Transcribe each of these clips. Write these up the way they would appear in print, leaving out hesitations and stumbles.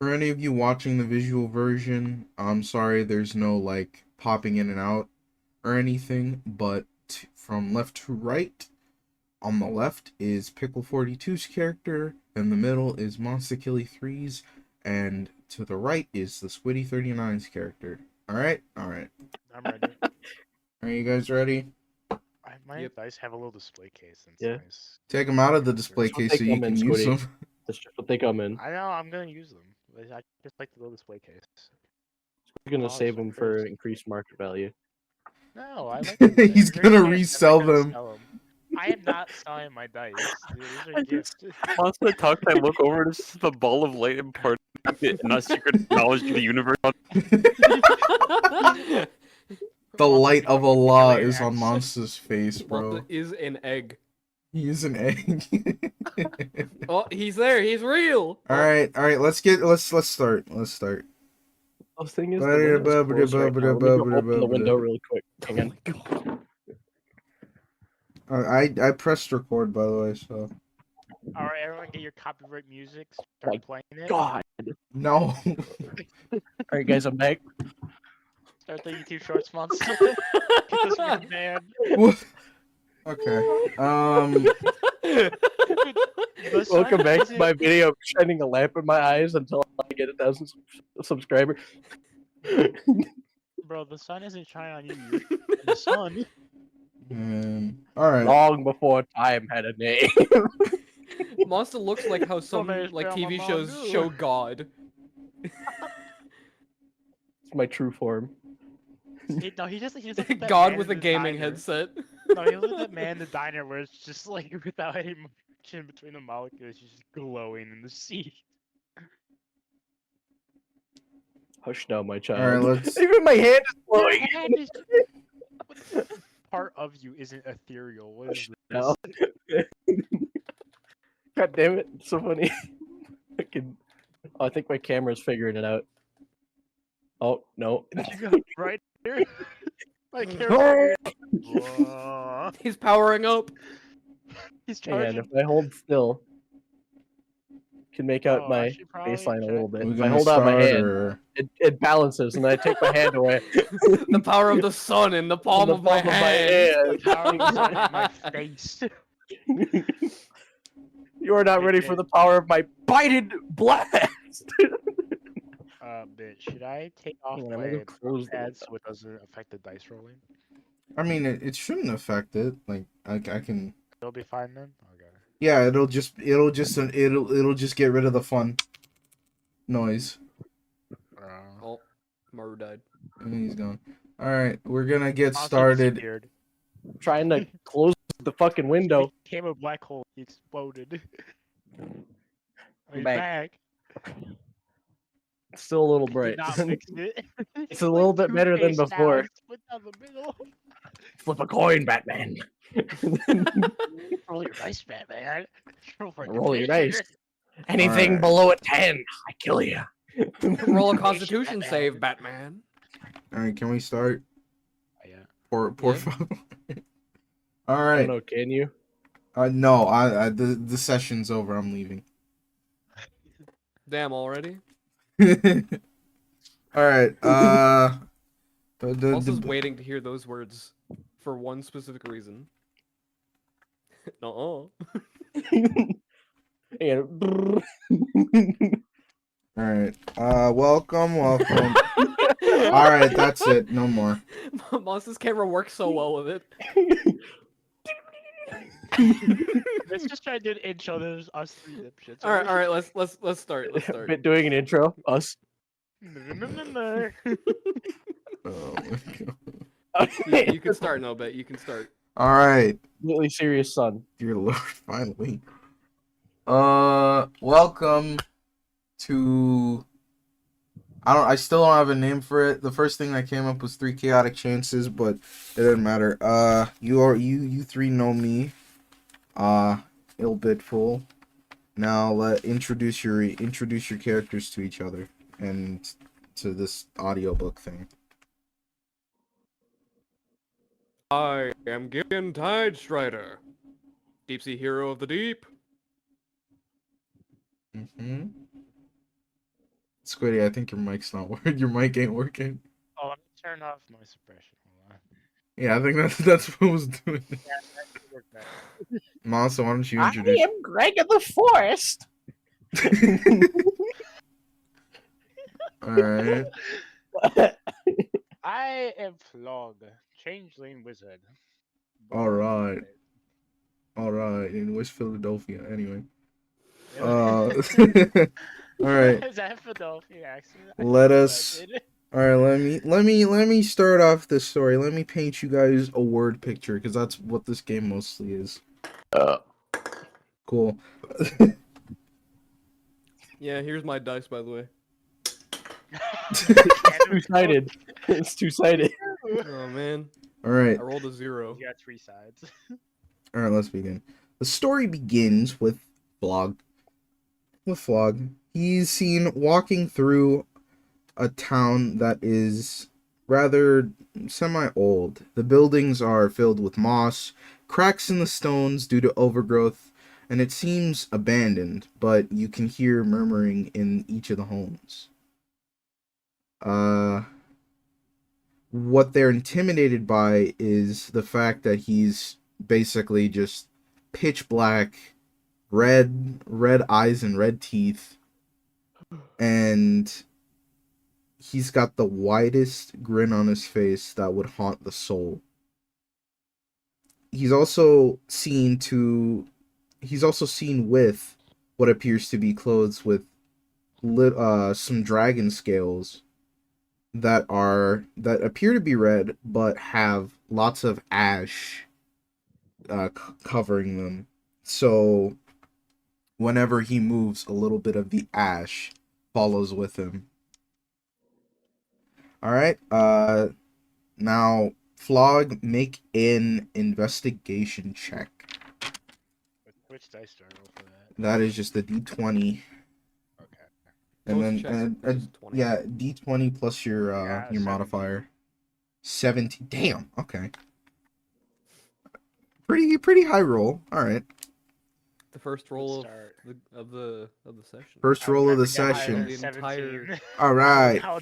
For any of you watching the visual version, I'm sorry there's no like popping in and out or anything, but from left to right, on the left is Pickle 42's character, in the middle is Monster Killy 3's, and to the right is the Squiddy 39's character. Alright? Alright. I'm ready. Are you guys ready? My Yep. dice have a little display case. And Yeah. nice. Take them out of the display That's what case they so you come can in, use Squiddy. them. That's just what they come in. I know, I'm gonna use them. But I just like the little display case. We're gonna Oh, save so them for crazy. increased market value. No, I like them. He's They're gonna gifts, I'm not resell gonna them. sell 'em. I am not selling my dice. These are gifts. Once I talk, I look over and it's the ball of light and part of it, and a secret knowledge of the universe. The light of Allah Alien is on X. Monster's face, Monster bro. is an egg. He is an egg. Oh, he's there. He's real. Alright, let's start. Let's start. The thing is, the window's closed right now. Let me go open the window really quick. Hang on. I pressed record, by the way, so. Alright, everyone get your copyright music. Start playing it. God. No. Alright, guys, I'm back. Start the YouTube Shorts monster. Get this from man. Okay. Welcome back to my video. I'm shining a lamp in my eyes until I get 1,000 subscribers. Bro, the sun isn't shining on you. The sun. Alright. Long before time had a name. Monster looks like how some there's like Grandma TV shows Mongo. show God. It's my true form. No, he just looks like that God man with in a the gaming diner. headset. No, he looks like that man in the diner where it's just like without any motion between the molecules, he's just glowing in the sea. Hush now, my child. Alright, let's. Even my hand is glowing. What part of you isn't ethereal? What is Hush this? now. God damn it, it's so funny. I think my camera's figuring it out. Oh, no. You got right here. My camera. He's powering up. He's Hang on, charging. if I hold still, can make out Oh, my actually, probably baseline a little bit. We're If I gonna hold out my start, hand, or... it balances, and then I take my hand away. The power of the sun in the palm In of my hand. The power of the sun in my face. You are not ready for the power of my bited blast. Bitch, should I take off Hang on, I'm my gonna close the ads so window. it doesn't affect the dice rolling? I mean, it shouldn't affect it. Like, I can. It'll be fine then. Okay. Yeah, it'll just get rid of the fun noise. Oh, Maru died. And he's gone. Alright, we're gonna get Monster started. disappeared. Trying to close the fucking window. Became a black hole. He exploded. He's back. back. It's still a little Did bright. not fix it. It's a little bit better than Toothpaste before. now, split down the middle. Flip a coin, Batman. Roll your dice, Batman. Roll your dice. Anything Alright. below a 10, I kill you. Roll a Constitution save, Batman. Alright, can we start? Yeah. Por Yeah. favor. I don't Alright. know, can you? No, the session's over. I'm leaving. Damn, already? Alright, Monster's waiting to hear those words for one specific reason. Nuh-uh. And Alright, welcome. Alright, that's it. No more. Monster's camera works so well with it. Let's just try to do an intro. There's us three dipshits. All right, let's start. Let's start. been doing an intro. Us. Oh my god. You can start, no bet. You can start. Alright, Completely serious, son. dear lord, finally. Welcome to... I still don't have a name for it. The first thing that came up was 3 Chaotic Chances, but it doesn't matter. You three know me. Illbitful. Now introduce your characters to each other and to this audiobook thing. I am Gideon Tidestrider, deep sea hero of the deep. Mm-hmm. Squiddy, I think your mic's not working. Your mic ain't working. Oh, let me turn off noise suppression. Hold on. Yeah, I think that's what was doing it. Yeah, that should work better. Masa, why don't you I introduce? am Greg of the Forest. Alright. I am Flog, changeling wizard. Alright. Alright. In West Philadelphia, anyway. Yeah. Alright. Is that Philadelphia accent? I Let know I us- did. Alright, let me start off this story. Let me paint you guys a word picture, because that's what this game mostly is. Cool. Yeah, here's my dice, by the way. Two-sided. It's two-sided. Oh man, Alright. I rolled a 0. You got 3 sides. Alright, let's begin. The story begins with Flog. He's seen walking through a town that is rather semi-old. The buildings are filled with moss, cracks in the stones due to overgrowth, and it seems abandoned, but you can hear murmuring in each of the homes. What they're intimidated by is the fact that he's basically just pitch black, red eyes and red teeth, and he's got the widest grin on his face that would haunt the soul. He's also seen with what appears to be clothes with some dragon scales that appear to be red but have lots of ash covering them. So whenever he moves, a little bit of the ash follows with him. Alright, now, Flog, make an investigation check. Which dice do I roll for that? That is just a d20, Okay. and Most then, checks are just 20. yeah, d20 plus your Yeah, 17. modifier. 17, damn, okay. Pretty high roll, alright. The first roll start. of the session. First I would roll of the never get higher session. than The entire- 17. Alright. How-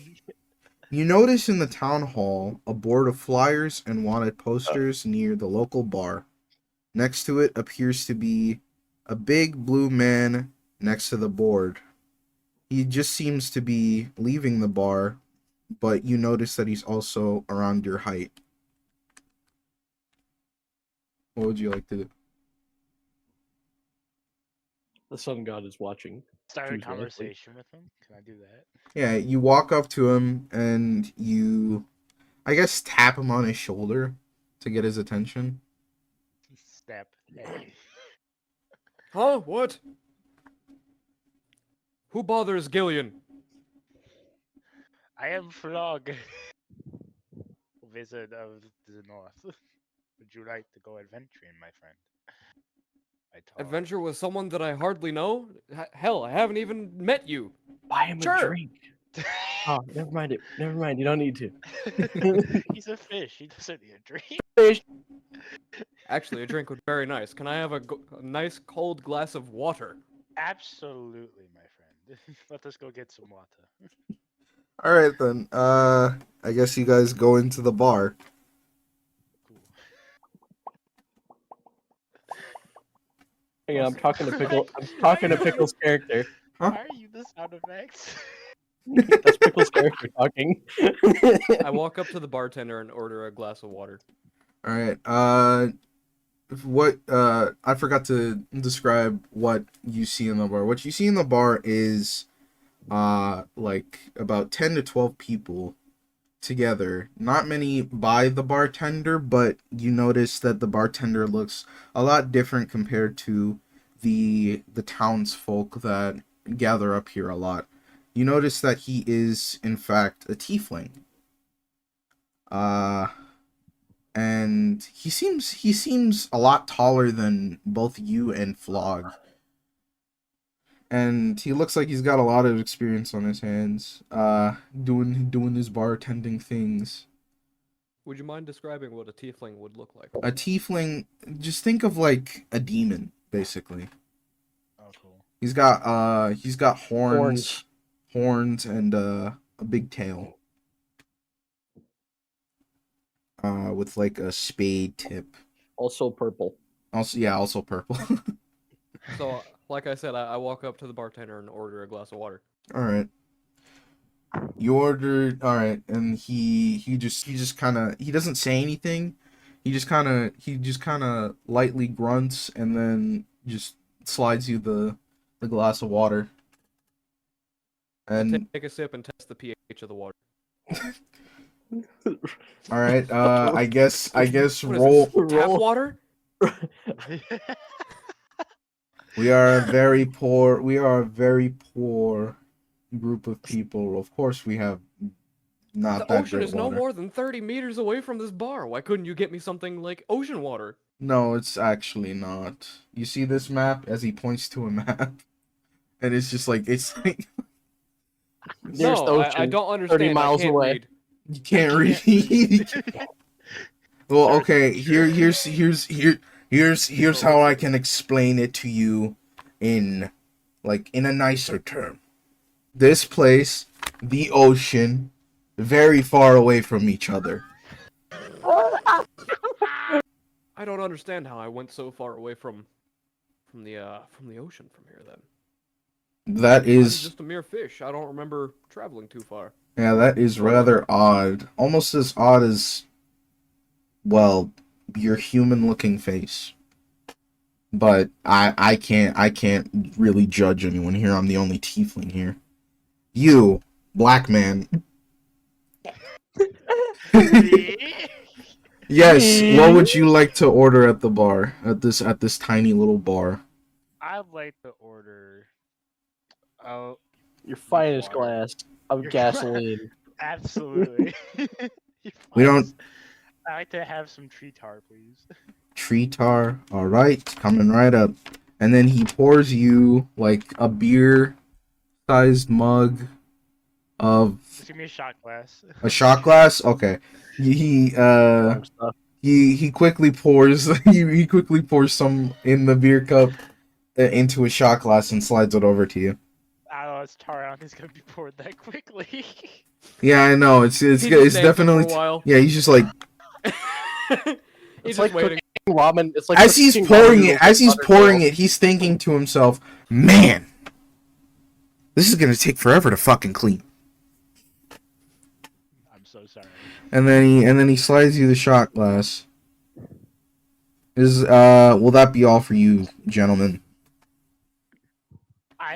You notice in the town hall a board of flyers and wanted posters near the local bar. Next to it appears to be a big blue man next to the board. He just seems to be leaving the bar, but you notice that he's also around your height. What would you like to do? The sun god is watching. Start a Choose wisely. conversation with him. Can I do that? Yeah, you walk up to him and you, I guess, tap him on his shoulder to get his attention. Step. Hey. Huh? What? Who bothers Gillian? I am Flog, wizard of the north. Would you like to go adventuring, my friend? I told. Adventure with someone that I hardly know? Hell, I haven't even met you. Buy him Sure. a drink. Oh, never mind it. Never mind. You don't need to. He's a fish. He doesn't need a drink. Fish. Actually, a drink would be very nice. Can I have a nice cold glass of water? Absolutely, my friend. Let us go get some water. Alright then, I guess you guys go into the bar. Cool. Hang on, I'm talking to Pickle. I'm talking to Pickle's character. Huh? Why are you the sound effects? That's Pickle's character talking. I walk up to the bartender and order a glass of water. Alright, I forgot to describe what you see in the bar. What you see in the bar is, like, about 10 to 12 people together. Not many by the bartender, but you notice that the bartender looks a lot different compared to the townsfolk that gather up here a lot. You notice that he is, in fact, a tiefling. And he seems a lot taller than both you and Flog. And he looks like he's got a lot of experience on his hands, doing his bartending things. Would you mind describing what a tiefling would look like? A tiefling, just think of like a demon, basically. Oh, cool. He's got horns, horns and a big tail. With like a spade tip. Also purple. Also, yeah, also purple. So, like I said, I walk up to the bartender and order a glass of water. All right. You ordered, all right, and he just kind of, he doesn't say anything. He just kind of lightly grunts and then just slides you the glass of water. And Take a sip and test the pH of the water. all right, I guess What is roll. this, tap Roll. water? We are a very poor. We are a very poor group of people. Of course, we have not The that ocean great is no water. more than 30 meters away from this bar. Why couldn't you get me something like ocean water? No, it's actually not. You see this map as he points to a map, and it's just like it's like There's no, the ocean. I don't understand. I miles can't away. read. you can't read. Well, okay. Here's how I can explain it to you in a nicer term. This place, the ocean, very far away from each other. I don't understand how I went so far away from the ocean from here then. That I'm is, just a mere fish. I don't remember traveling too far. yeah, that is rather odd. Almost as odd as, well, your human-looking face. But I can't really judge anyone here. I'm the only tiefling here. You, black man. Yes, what would you like to order at the bar? At this tiny little bar? I'd like to order. Oh, Your finest Water. glass of Your gasoline. absolutely. We don't- I like to have some tree tar, please. Tree tar. All right, coming right up. And then he pours you like a beer-sized mug of Just give me a shot glass. a shot glass. Okay. He Stuff. he quickly pours he quickly pours some in the beer cup into a shot glass and slides it over to you. I don't know, it's tar. I don't think it's gonna be poured that quickly. Yeah, I know. It's He just it's stands there definitely for a while. yeah. He's just like He's It's just like waiting. Ramen. It's like as he's cooking pouring ramen it, as he's with pouring butter. it, he's thinking to himself, "Man, this is gonna take forever to fucking clean." I'm so sorry. And then he slides you the shot glass. Will that be all for you, gentlemen?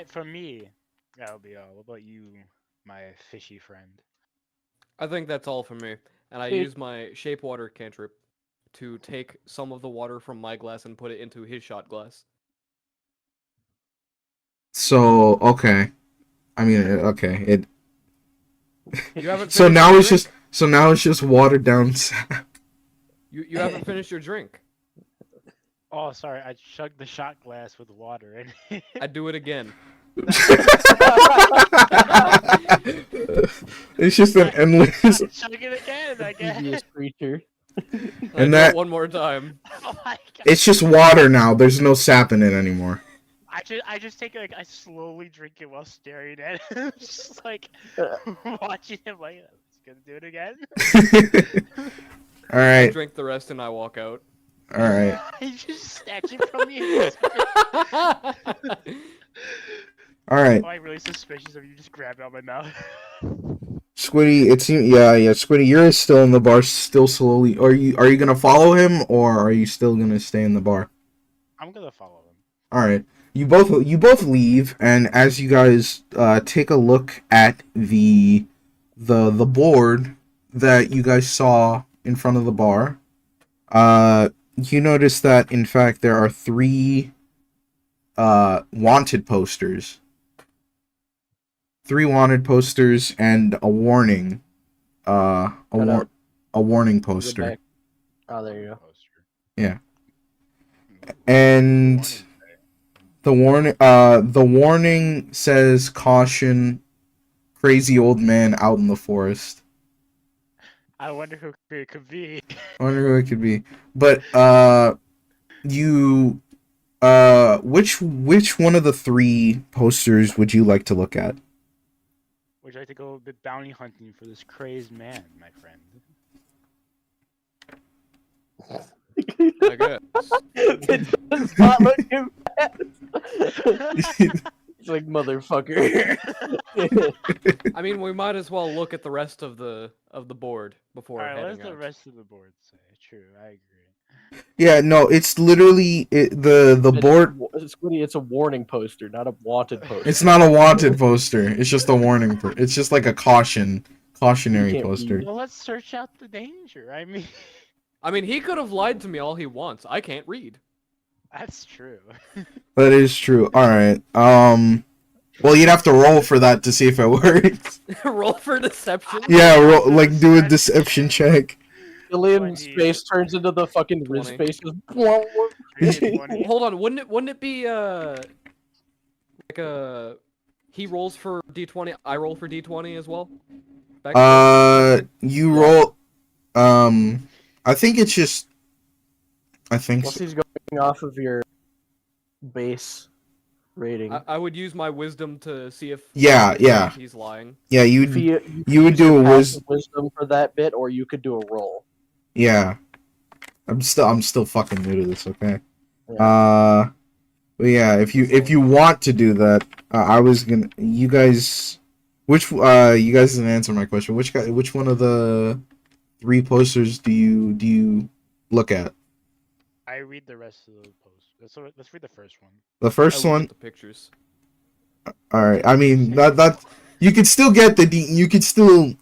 For me, that'll be all. What about you, my fishy friend? I think that's all for me. And I Dude. use my shape water cantrip to take some of the water from my glass and put it into his shot glass. So okay, I mean okay. It You haven't so finished now your it's drink? just watered down sap. You haven't finished your drink. Oh, sorry. I chugged the shot glass with water in it. I'd do it again. It's just an endless. Chug it again, I guess. Devious creature. And And I do that- it one more time. Oh my god. It's just water now. There's no sap in it anymore. I just take it, like, I slowly drink it while staring at him. Just like watching him like, he's gonna do it again. All I right, drink the rest and I walk out. all right. He just snatch it from me. All right, I'm like really suspicious of you just grab it out of my mouth. Squiddy. It seems, yeah, Squiddy. You're still in the bar, still slowly. Are you gonna follow him, or are you still gonna stay in the bar? I'm gonna follow him. All right. You both leave, and as you guys take a look at the board that you guys saw in front of the bar, you notice that in fact there are 3 wanted posters. 3 wanted posters and a warning. A Cut out. warning Go poster. back. Oh, there you go. Yeah. And the warning says caution, crazy old man out in the forest. I wonder who it could be. I wonder who it could be. But you which one of the 3 posters would you like to look at? Would you like to go a bit bounty hunting for this crazed man, my friend? I guess. It does not look him bad. It's like motherfucker. I mean, we might as well look at the rest of the board before Alright, heading what's the out. rest of the board say? True, I agree. Yeah, no, it's literally the board. Squiddy, it's a warning poster, not a wanted poster. It's not a wanted poster. It's just a warning. It's just like a cautionary can't poster. Well, let's search out the danger. I mean, he could have lied to me all he wants. I can't read. That's true. That is true. All right. Well, you'd have to roll for that to see if it works. Roll for deception. Yeah, like do a deception check. Alien 20. space turns into the fucking Riz 20. space. Hold on, wouldn't it be like he rolls for D20, I roll for D20 as well? You roll. I think it's just. I think. Plus he's going off of your base rating. I would use my wisdom to see if Yeah. he's lying. Yeah, you would use do your a passive wisdom for that bit, or you could do a roll. Yeah. I'm still fucking new to this. Okay. Yeah. But yeah, if you want to do that, I was gonna. You guys, you guys didn't answer my question. Which one of the 3 posters do you look at? I read the rest of the post. Let's read the first one. The first I look one. at the pictures. All right. I mean that you could still get you could still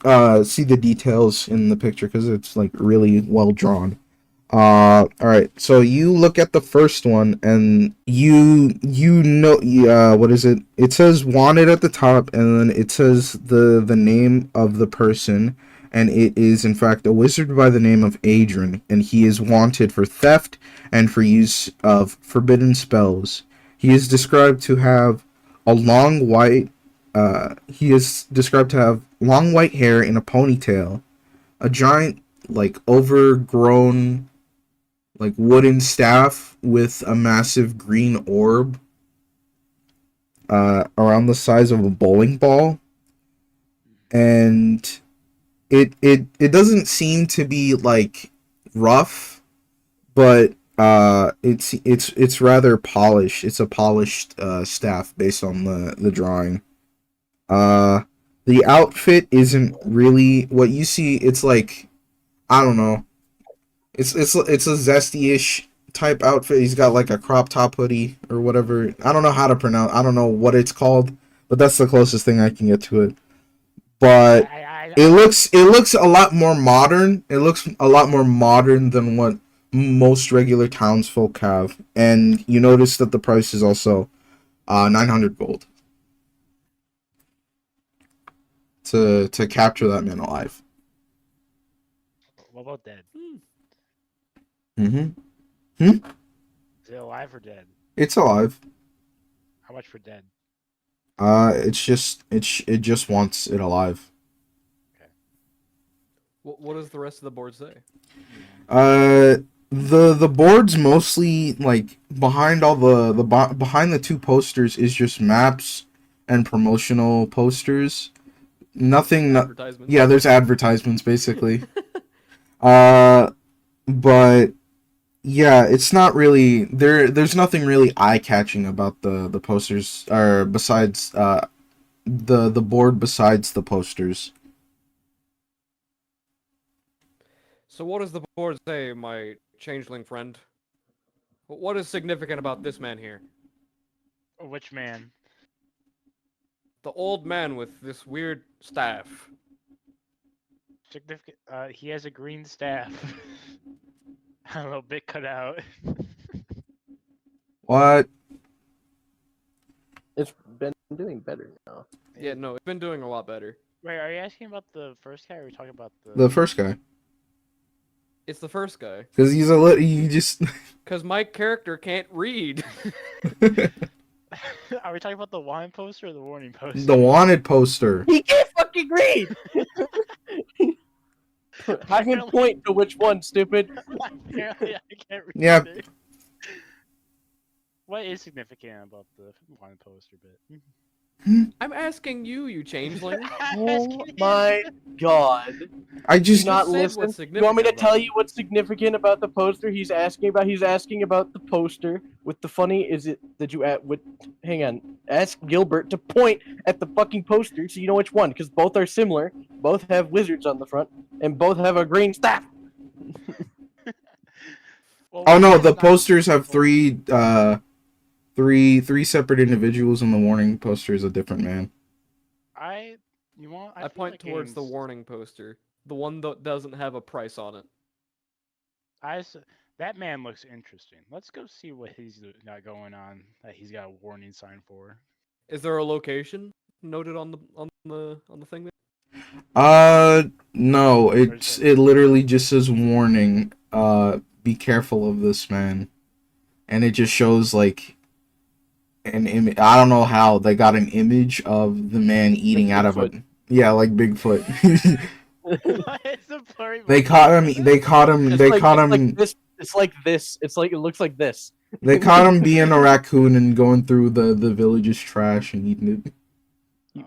see the details in the picture because it's like really well drawn. All right. So you look at the first one and you know what is it? It says wanted at the top and then it says the name of the person, and it is in fact a wizard by the name of Adrian, and he is wanted for theft and for use of forbidden spells. He is described to have a long white long white hair in a ponytail, a giant like overgrown like wooden staff with a massive green orb around the size of a bowling ball, and it doesn't seem to be like rough, but it's rather polished. It's a polished staff based on the drawing. The outfit isn't really what you see. It's like, I don't know. It's a zesty-ish type outfit. He's got like a crop top hoodie or whatever. I don't know how to pronounce. I don't know what it's called, but that's the closest thing I can get to it. But it looks a lot more modern. It looks a lot more modern than what most regular townsfolk have. And you notice that the price is also 900 gold to capture that man alive. What about dead? Mm-hmm. Is it alive or dead? It's alive. How much for dead? It just wants it alive. What does the rest of the board say? The board's mostly like behind all behind the 2 posters is just maps and promotional posters. Nothing. Advertisements. Yeah, there's advertisements basically. But yeah, it's not really there's nothing really eye-catching about the posters, or besides the board besides the posters. So what does the board say, my changeling friend? What is significant about this man here? Which man? The old man with this weird staff. Significant. He has a green staff. A little bit cut out. What? It's been doing better now. Yeah, no, it's been doing a lot better. Wait, are you asking about the first guy, or are we talking about The first guy. It's the first guy. Because he just... Because my character can't read. Are we talking about the wine poster or the warning poster? The wanted poster. He can't fucking read! I can point to which one, stupid. Apparently, I can't read Yeah. it. What is significant about the wine poster bit? I'm asking you, you changeling. Oh my god. I Do just not said listen. what's You want me to significant tell about you what's significant about the poster he's asking about? He's asking about the poster. With the funny is it that you at with hang on. Ask Gilbert to point at the fucking poster so you know which one, because both are similar, both have wizards on the front, and both have a green staff. Well, Oh one no, has the not- posters have three separate individuals, and the warning poster is a different man. You want? I feel point like towards the games- warning poster, the one that doesn't have a price on it. That man looks interesting. Let's go see what he's got going on. That he's got a warning sign for. Is there a location noted on the thing? No, Where's it literally just says warning. Be careful of this man, and it just shows like an image. I don't know how they got an image of the man eating out of a Bigfoot. yeah, like Bigfoot. It's a blurry. They movie. caught him. They caught him. It's They like, caught it's like him. this. It's like this. It's like it looks like this. They caught him being a raccoon and going through the village's trash and eating it.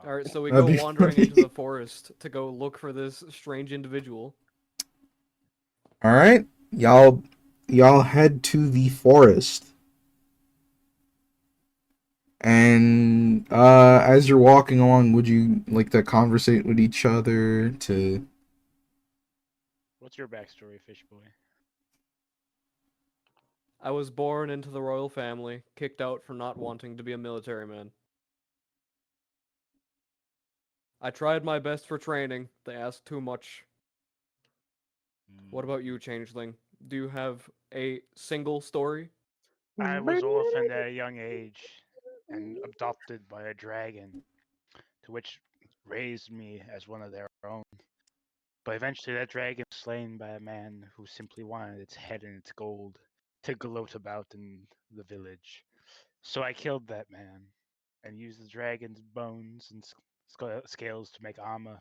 All right, so we That'd go be wandering funny. into the forest to go look for this strange individual. All right, y'all head to the forest. And as you're walking along, would you like to conversate with each other to What's your backstory, Fish Boy? I was born into the royal family, kicked out for not wanting to be a military man. I tried my best for training. They asked too much. What about you, Changeling? Do you have a single story? I was orphaned at a young age and adopted by a dragon, to which raised me as one of their own. But eventually, that dragon was slain by a man who simply wanted its head and its gold to gloat about in the village. So I killed that man and used the dragon's bones and scales to make armor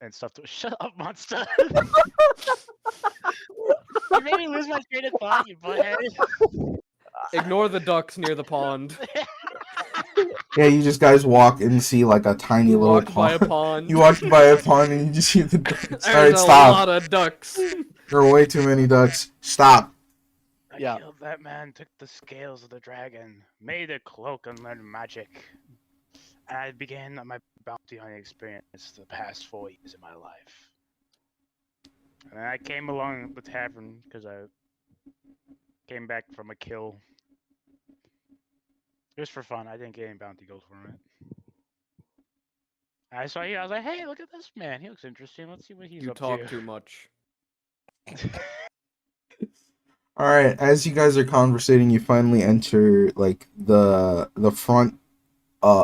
and stuff. Shut up, monster! You made me lose my train of thought, you butthead. Ignore the ducks near the pond. yeah, you just guys walk and see like a tiny You little walk by a pond. pond. You walk by a pond and you just see the ducks. There's Alright, a stop. lot of ducks. There are way too many ducks. Stop. I Yeah. killed that man, took the scales of the dragon, made a cloak, and learned magic. And I began my bounty hunting experience the past 4 years of my life. And then I came along the tavern because I came back from a kill. Just for fun. I didn't get any bounty goals from it. I saw you. I was like, "Hey, look at this man. He looks interesting. Let's see what he's You up talk to." too much. All right, as you guys are conversating, you finally enter like the front.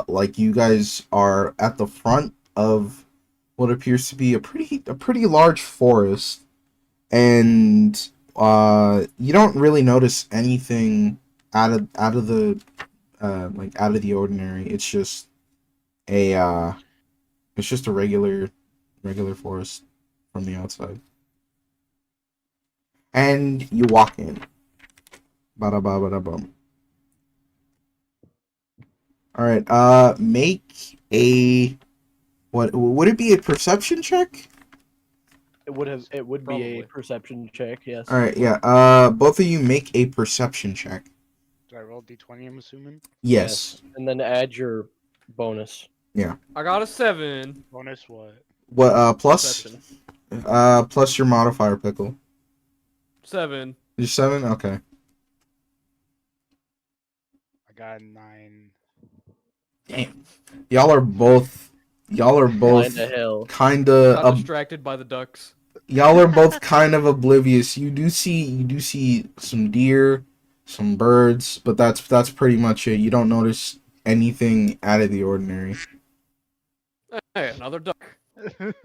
Like you guys are at the front of what appears to be a pretty large forest, and you don't really notice anything out of the out of the ordinary. It's just a regular forest from the outside. And you walk in. Bada ba bada bum. Alright, make a what would it be, a perception check? It would be a Probably. perception check, yes. Alright, yeah. Both of you make a perception check. Do I roll D20? I'm assuming. Yes. And then add your bonus. I got a 7. Bonus what? What plus Perception. plus your modifier, Pickle. 7. You're 7? Okay. I got a 9. Damn. Y'all are both Blind to hell. kinda Got distracted by the ducks. y'all are both kind of oblivious. You do see some deer, some birds, but that's pretty much it. You don't notice anything out of the ordinary. Hey, another duck. Get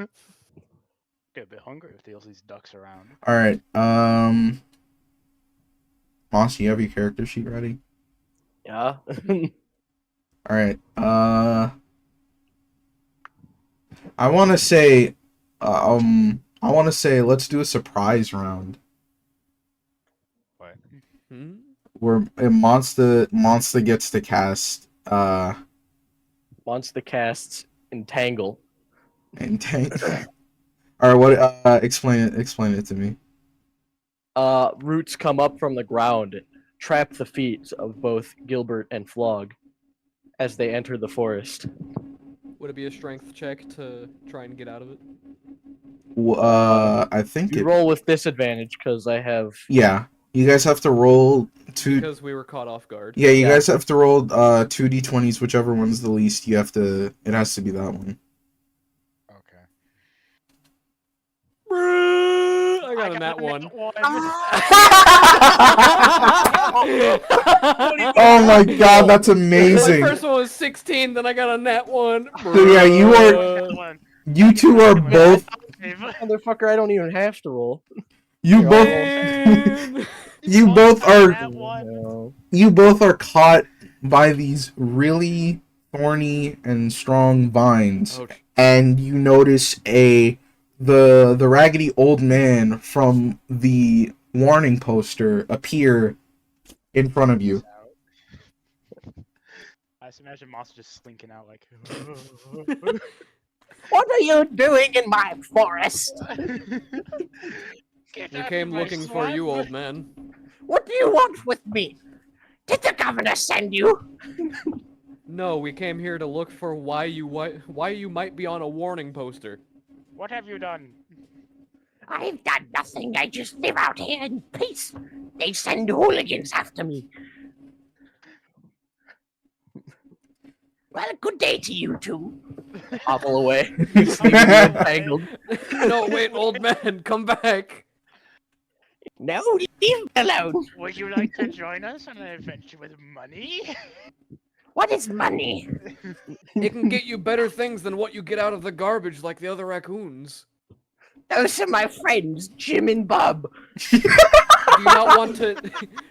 a bit hungry if there's these ducks around. All right. Moss, you have your character sheet ready? Yeah. All right. I want to say let's do a surprise round What? Hmm? where a monster gets to cast wants to cast Entangle. And tank. All right, what? Explain it. Explain it to me. Roots come up from the ground, trap the feet of both Gilbert and Flog as they enter the forest. Would it be a strength check to try and get out of it? I think You it. roll with disadvantage because I have. Yeah, you guys have to roll two. Because we were caught off guard. Yeah, you Yeah. guys have to roll two d20s, whichever one's the least. You have to. It has to be that one. Okay. I got a nat one. Oh my god, that's My amazing. first one was 16, then I got a nat one. So yeah, you are. You two are both. Motherfucker, I don't even have to roll. You both. Man. You both are. No. You both are caught by these really thorny and strong vines, Oh, and you notice the raggedy old man from the warning poster appear in front of you. I just imagine Moss just slinking out like. What are you doing in my forest? Get we out of came my looking for you, swamp. old man. What do you want with me? Did the governor send you? No, we came here to look for why you might be on a warning poster. What have you done? I've done nothing. I just live out here in peace. They send hooligans after me. Well, good day to you two. Hobble away. Entangled. No, wait, old man, come back. No, leave me alone. Would you like to join us on an adventure with money? What is money? It can get you better things than what you get out of the garbage like the other raccoons. Those are my friends, Jim and Bob. Do you not want to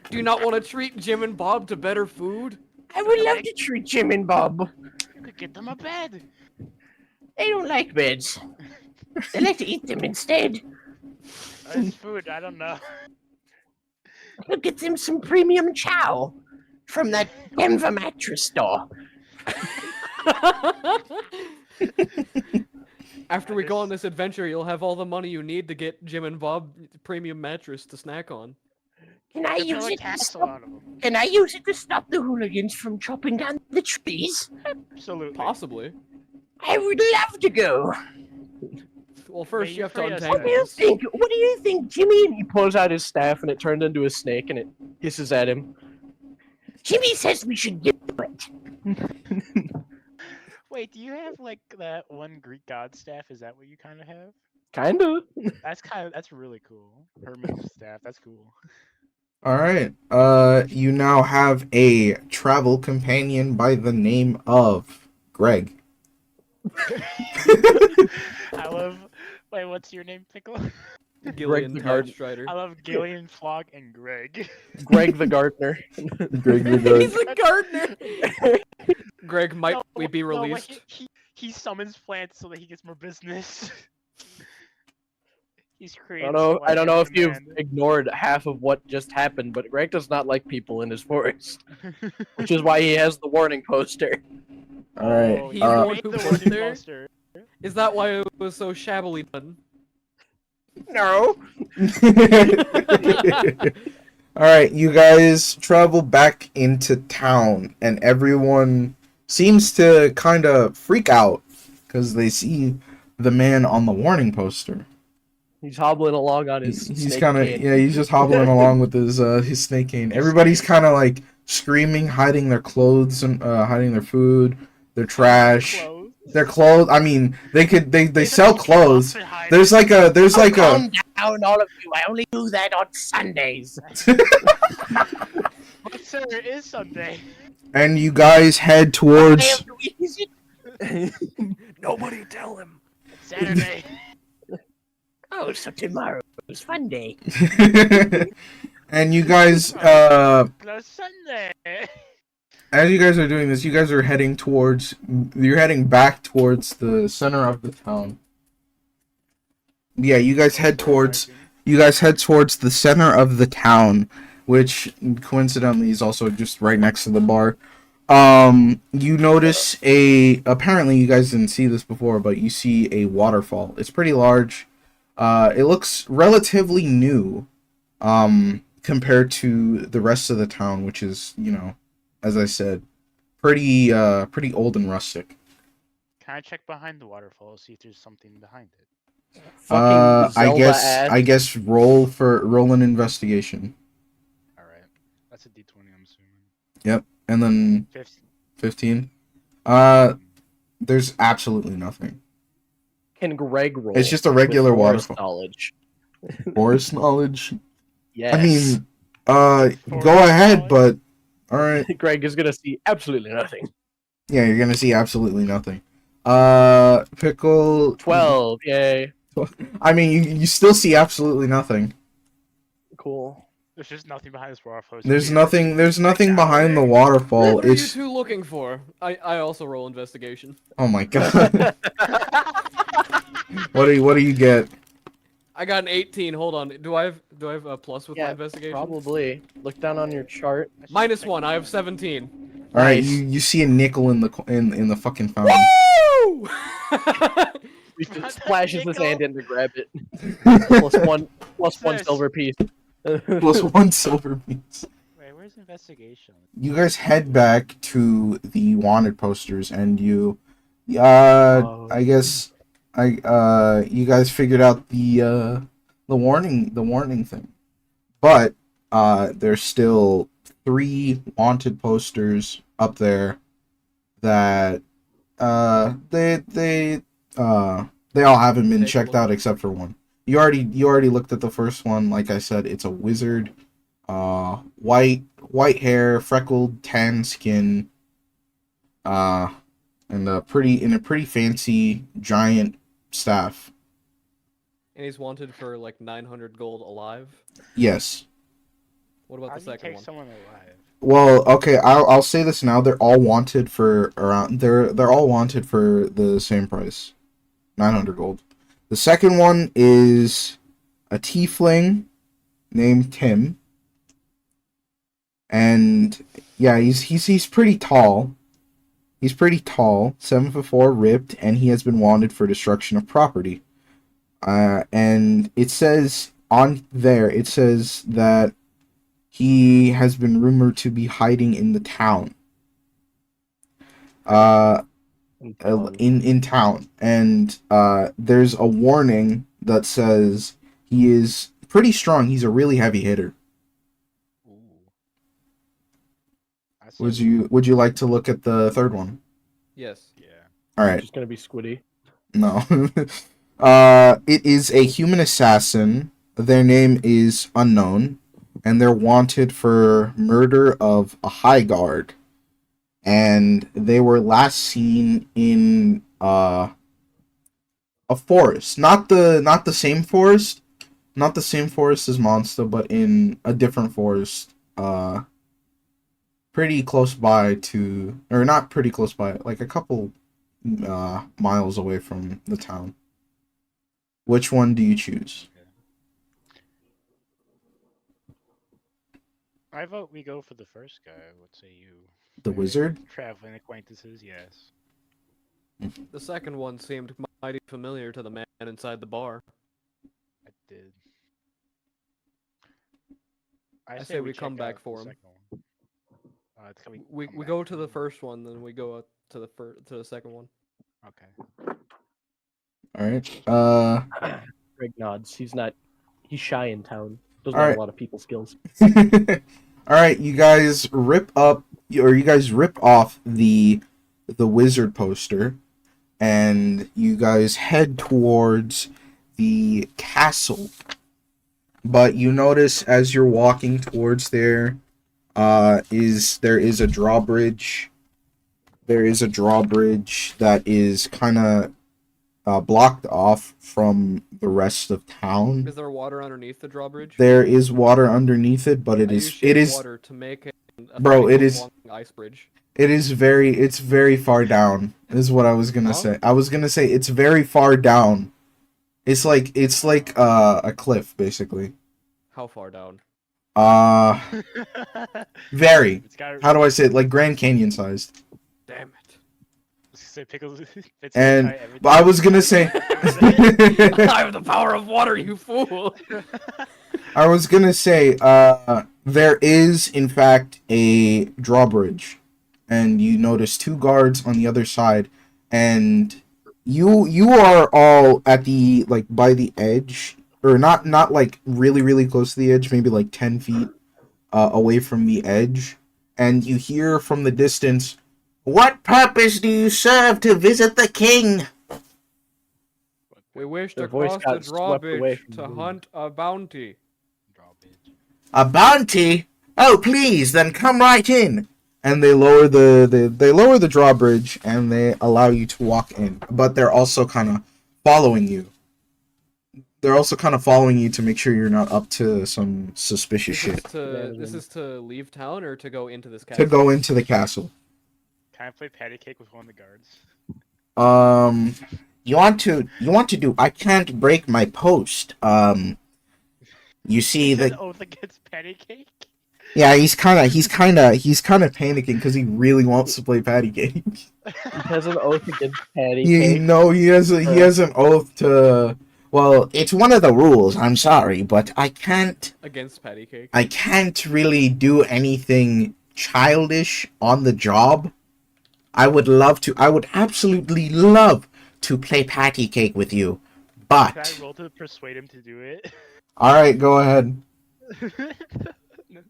do you not want to treat Jim and Bob to better food? I would love to treat Jim and Bob. You could get them a bed. They don't like beds. They like to eat them instead. It's food. I don't know. We'll get them some premium chow from that Denver mattress store. After we go on this adventure, you'll have all the money you need to get Jim and Bob premium mattress to snack on. Can I Could use throw a it to castle stop? out of them. Can I use it to stop the hooligans from chopping down the trees? Absolutely. Possibly. I would love to go. Well, first May you have to you free us, untangle What do you this. think? What do you think, Jimmy? He pulls out his staff and it turned into a snake and it hisses at him. Jimmy says we should do it. Wait, do you have like that one Greek god staff? Is that what you kind of have? Kinda. That's really cool. Hermes staff. That's cool. All right. You now have a travel companion by the name of Greg. I love. Wait, what's your name, Pickle? Gillian the Guard- Tidestrider. I love Gillian, Flog, and Greg. Greg the gardener. Greg the He's a gardener. Greg, might No, we be no, wait, released? he summons plants so that he gets more business. He's I creating. don't know if you've demand. ignored half of what just happened, but Greg does not like people in his forest, which is why he has the warning poster. All right. Oh, He's you the Uh, one made who the put warning there? poster. Is that why it was so shabbily done? No. All right, you guys travel back into town, and everyone seems to kind of freak out because they see the man on the warning poster. He's hobbling along on his. He's snake kind of cane. he's just hobbling along with his snake cane. Everybody's kind of like screaming, hiding their clothes and hiding their food, their trash, Clothes. their clothes. I mean, they sell Just clothes. off and hide. There's like a Calm down, all of you. I only do that on Sundays. But sir, it is Sunday. and you guys head Day towards of the week, is it? Nobody tell him. Saturday. Oh, so tomorrow is fun day. and you guys No Sunday. as you guys are doing this, you guys are you're heading back towards the center of the town. Yeah, you guys head towards the center of the town, which coincidentally is also just right next to the bar. You notice apparently you guys didn't see this before, but you see a waterfall. It's pretty large. It looks relatively new, compared to the rest of the town, which is, as I said, pretty old and rustic. Can I check behind the waterfall, see if there's something behind it? Fucking I Zelda guess ass. I guess roll an investigation. All right, that's a D20, I'm assuming. And then 15. 15. There's absolutely nothing. Can Greg roll? It's just a with regular forest waterfall. knowledge. Forest knowledge. Yes. I mean, Forest go ahead, knowledge? but all right. Greg is gonna see absolutely nothing. Yeah, you're gonna see absolutely nothing. Pickle. 12. Yay. I mean, you still see absolutely nothing. Cool. There's just nothing behind this waterfall. It's There's weird. nothing. There's nothing behind the What waterfall. are you It's two looking for? I also roll investigation. oh my god. What do you get? I got an 18. Hold on. Do I have a plus with my Yeah, investigation? Probably. Look down on your chart. That's just Minus like 1. I have one. 17. All right, Nice. you see a nickel in the fucking fountain. Woo! He What the splashes his nickel? hand in to grab it. plus one Sis. silver piece. Plus 1 silver piece. Wait, where's investigation? You guys head back to the wanted posters, and you, Oh. I guess, you guys figured out the warning thing, but there's still 3 wanted posters up there that they all haven't been Take a checked look. out except for one. You already looked at the first one. Like I said, it's a wizard, white hair, freckled, tan skin, and a pretty fancy giant staff. And he's wanted for like 900 gold alive. Yes. What about How the do you second take one? someone alive? Well, okay, I'll say this now. They're all wanted for around. They're all wanted for the same price, 900 gold. The second one is a tiefling named Tim, and yeah, he's pretty tall. He's pretty tall, 7'4", ripped, and he has been wanted for destruction of property. And it says on there, it says that he has been rumored to be hiding in the town. In town, and there's a warning that says he is pretty strong. He's a really heavy hitter. Ooh. I say Would you like to look at the third one? Yes. Yeah. All right. Just gonna be Squiddy. No. It is a human assassin. Their name is unknown, and they're wanted for murder of a high guard. And they were last seen in a forest, not the same forest, not the same forest as Monster, but in a different forest, pretty close by to, or not pretty close by, like a couple miles away from the town. Which one do you choose? I vote we go for the first guy. What say you? The We're wizard? Traveling acquaintances, yes. The second one seemed mighty familiar to the man inside the bar. I did. I say we come check back out for the him. second one. Can We come we back go for to the him? first one, then we go up to the second one. Okay. All right. Greg nods. He's shy in town. Doesn't All have right. a lot of people skills. All right, you guys rip off the wizard poster, and you guys head towards the castle. But you notice as you're walking towards there is a drawbridge. There is a drawbridge that is kind of blocked off from the rest of town. Is there water underneath the drawbridge? There is water underneath it, but I use shaped water to make a Bro, 30 it foot is- long ice bridge. it's very far down. Is what I was gonna Huh? say. I was gonna say it's very far down. It's like a cliff basically. How far down? Very. It's got. How do I say it? Like Grand Canyon sized. Damn it. Say pickles. Fits And inside everything. but I was gonna say. I have the power of water, you fool! I was gonna say, there is in fact a drawbridge, and you notice two guards on the other side, and you are all at the like by the edge, or not like really close to the edge, maybe like 10 feet away from the edge, and you hear from the distance, "What purpose do you serve to visit the king?" We wish Their to voice cross the got swept away drawbridge from to the- hunt a bounty. Drawbridge. A bounty? Oh, please, then come right in. And they lower they lower the drawbridge and they allow you to walk in. But they're also kind of following you. They're also kind of following you to make sure you're not up to some suspicious shit. This is to leave town or to go into this To castle? go into the castle. Can I play patty cake with one of the guards? You want to do? I can't break my post. You see An the oath against patty cake? yeah, he's kind of panicking because he really wants to play patty cake. He has an oath against patty He cake. no, he has an oath to. Well, it's one of the rules. I'm sorry, but I can't Against patty cake. really do anything childish on the job. I would absolutely love to play patty cake with you, Can but I roll to persuade him to do it? all right, go ahead. No.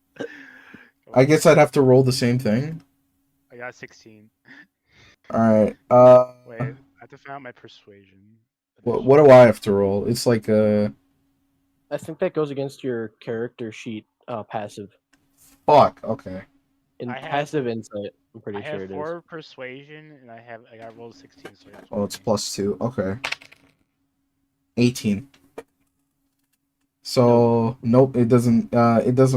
I guess I'd have to roll the same thing. I got 16. All right. Wait, I have to find out my persuasion. What do I have to roll? It's like a I think that goes against your character sheet passive. fuck. Okay. In I have- passive insight, I'm I pretty have sure it is. 4 persuasion, and I got rolled 16, so I got Oh, it's 20. +2. Okay. 18. So nope, it doesn't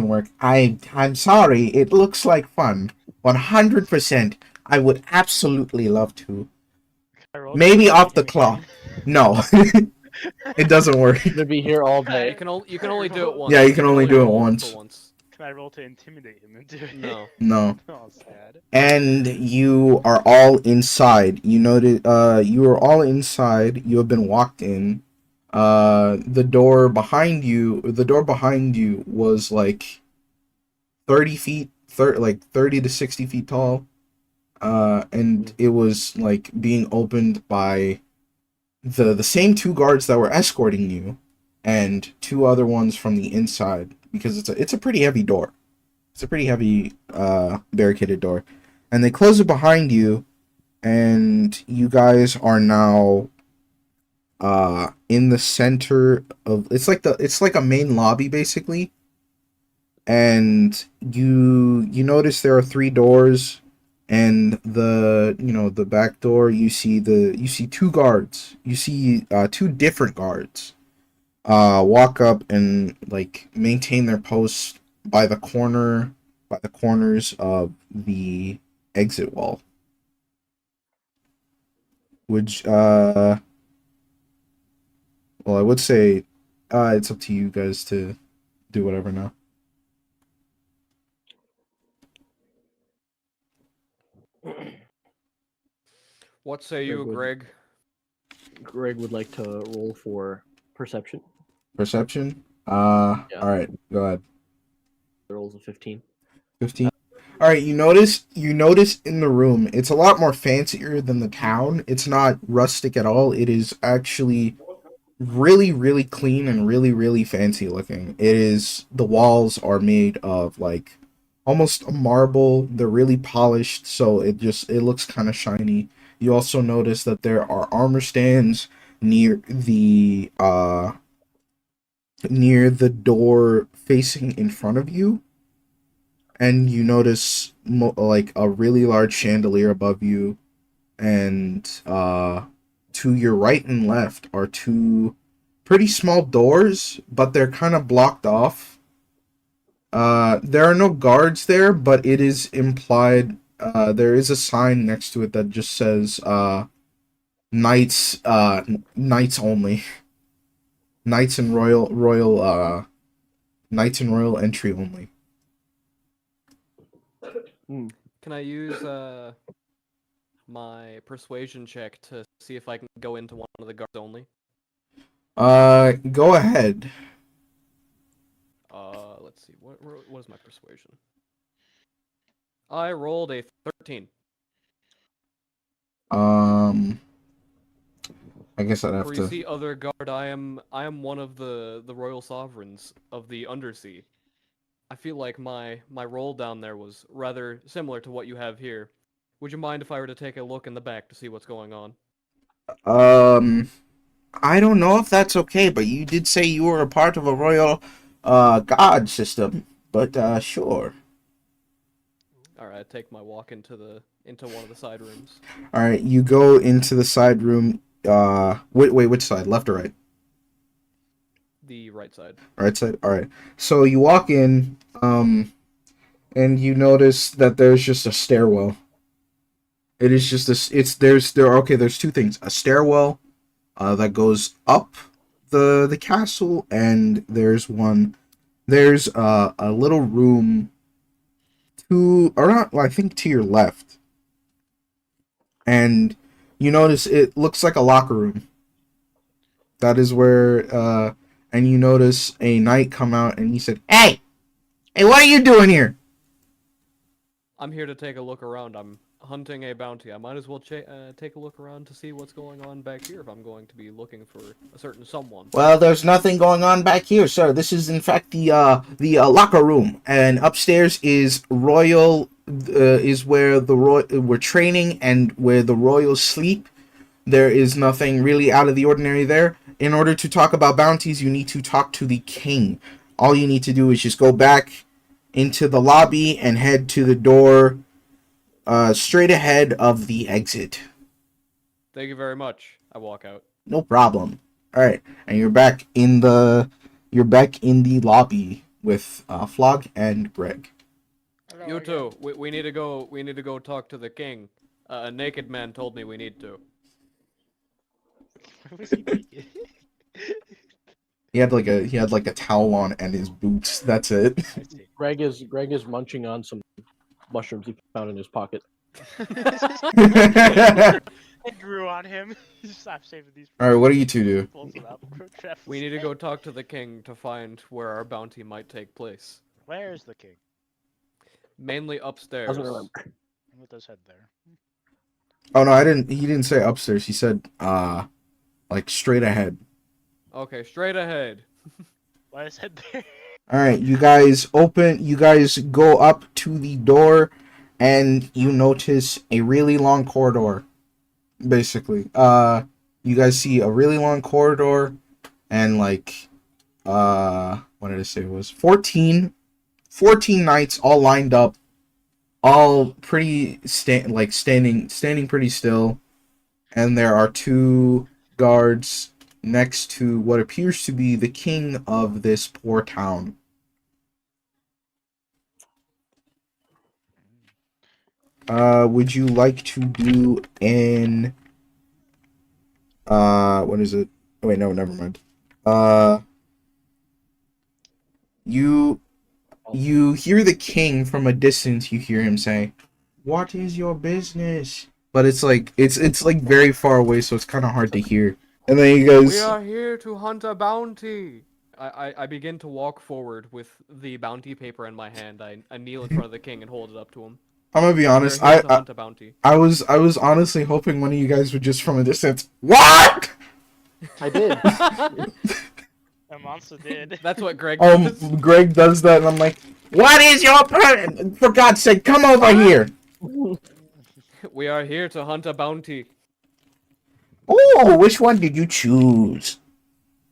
work. I'm sorry. It looks like fun. 100%. I would absolutely love to. Can I roll Maybe to off the persuade him claw. again? No. It doesn't work. Gonna be here all day. You can only do it once. Yeah, you can only do it roll once. for once. Can I roll to intimidate him into it? No. No. Oh, sad. And you are all inside. You noted you are all inside. You have been walked in. The door behind you was like 30 feet, 30 to 60 feet tall. And it was like being opened by the same two guards that were escorting you and two other ones from the inside, because it's a pretty heavy door. It's a pretty heavy barricaded door. And they close it behind you, and you guys are now in the center of it's like a main lobby basically. And you notice there are 3 doors, and the back door you see two guards. You see 2 different guards walk up and like maintain their posts by the corners of the exit wall. Which well, I would say it's up to you guys to do whatever now. What say you, Very Greg? Greg would like to roll for perception. Perception? Yeah. Alright, go ahead. The rolls of 15. 15. Alright, you notice in the room, it's a lot more fancier than the town. It's not rustic at all. It is actually really clean and really fancy looking. The walls are made of like almost marble. They're really polished, so it looks kind of shiny. You also notice that there are armor stands near the door facing in front of you, and you notice like a really large chandelier above you, and to your right and left are 2 pretty small doors, but they're kind of blocked off. There are no guards there, but it is implied. There is a sign next to it that just says knights only. Knights and royal Knights and royal entry only. Can I use my persuasion check to see if I can go into one of the guards only? Go ahead. Let's see. What is my persuasion? I rolled a 13. I guess I'd have For to. you see, other guard, I am one of the royal sovereigns of the Undersea. I feel like my role down there was rather similar to what you have here. Would you mind if I were to take a look in the back to see what's going on? I don't know if that's okay, but you did say you were a part of a royal, guard system. But sure. All right, I take my walk into one of the side rooms. All right, you go into the side room. Wait, which side? Left or right? The right side. Right side. All right. So you walk in, and you notice that there's just a stairwell. It is just this. There's two things: a stairwell, that goes up the castle, and there's a little room I think to your left, and you notice it looks like a locker room. That is where, and you notice a knight come out, and he said, "Hey, what are you doing here?" I'm here to take a look around. I'm hunting a bounty. I might as well take a look around to see what's going on back here if I'm going to be looking for a certain someone. Well, there's nothing going on back here, sir. This is, in fact, the locker room, and upstairs is royal. Is where we're training and where the royals sleep. There is nothing really out of the ordinary there. In order to talk about bounties, you need to talk to the king. All you need to do is just go back into the lobby and head to the door straight ahead of the exit. Thank you very much. I walk out. No problem. All right, and you're back in the lobby with Flog and Greg. Hello You again. too. We need to go. We need to go talk to the king. A naked man told me we need to. Where was he naked? He had like a towel on and his boots. That's it. I see. Greg is munching on some mushrooms he found in his pocket. I drew on him. Stop saving these. All right, what do you two do? Pulls it up. We need to go talk to the king to find where our bounty might take place. Where's the king? Mainly upstairs. Doesn't remember. With his head there. Oh no, he didn't say upstairs. He said like straight ahead. Okay, straight ahead. Why is head there? All right, you guys go up to the door, and you notice a really long corridor. Basically, you guys see a really long corridor, and like, what did I say it was? 14 knights all lined up, all pretty standing pretty still, and there are two guards next to what appears to be the king of this poor town. Would you like to do an what is it? Oh, wait, no, never mind. You hear the king from a distance. You hear him say, "What is your business?" But it's like very far away, so it's kind of hard to hear. And then he goes, We are here to hunt a bounty. I begin to walk forward with the bounty paper in my hand. I kneel in front of the king and hold it up to him. I'm gonna be honest. We're here to hunt a bounty. I was honestly hoping one of you guys would just from a distance. What? I did. A monster did. That's what Greg does. Greg does that, and I'm like, "What is your for God's sake, come over here!" We are here to hunt a bounty. Oh, which one did you choose?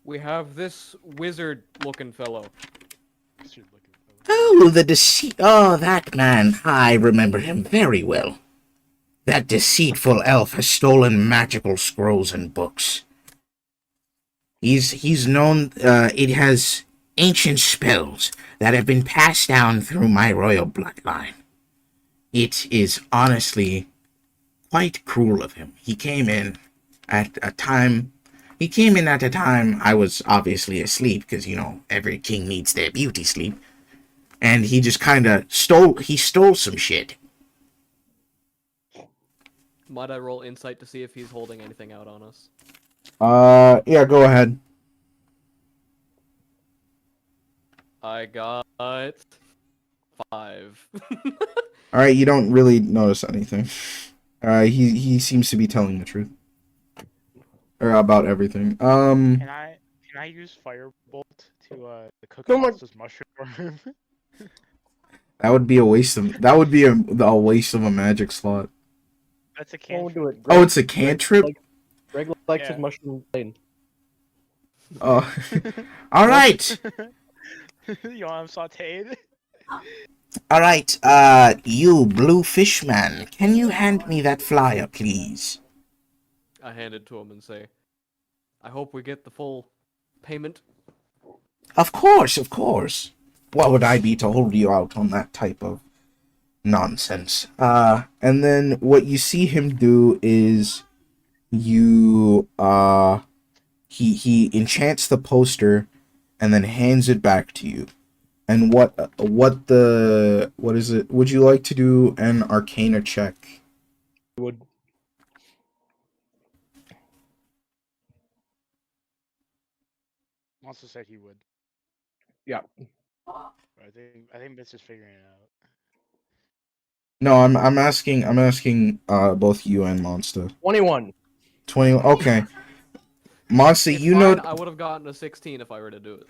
We have this wizard-looking fellow. Oh, the deceit. Oh, that man. I remember him very well. That deceitful elf has stolen magical scrolls and books. He's known. It has ancient spells that have been passed down through my royal bloodline. It is honestly quite cruel of him. He came in at a time. He came in at a time I was obviously asleep, because, you know, every king needs their beauty sleep. And he just kind of stole some shit. Might I roll insight to see if he's holding anything out on us? Yeah, go ahead. I got 5. All right, you don't really notice anything. He seems to be telling the truth, or about everything. Can I use Firebolt to cook Oh my- Monster's mushroom for him? That would be a waste of a waste of a magic slot. That's a We'll cantrip. do it. Oh, it's a cantrip. Greg likes Yeah. his mushroom lane. Oh, all right, You want him sauteed? All right, you blue fish man, can you hand me that flyer, please? I hand it to him and say, I hope we get the full payment. Of course, of course. What would I be to hold you out on that type of nonsense? and then what you see him do is he enchants the poster and then hands it back to you. And what is it? Would you like to do an Arcana check? Would Monster said he would. yeah. I think Vince is figuring it out. No, I'm asking both you and Monster. 21. 20. Okay. Monster, It's you fine, know, I would have gotten a 16 if I were to do it.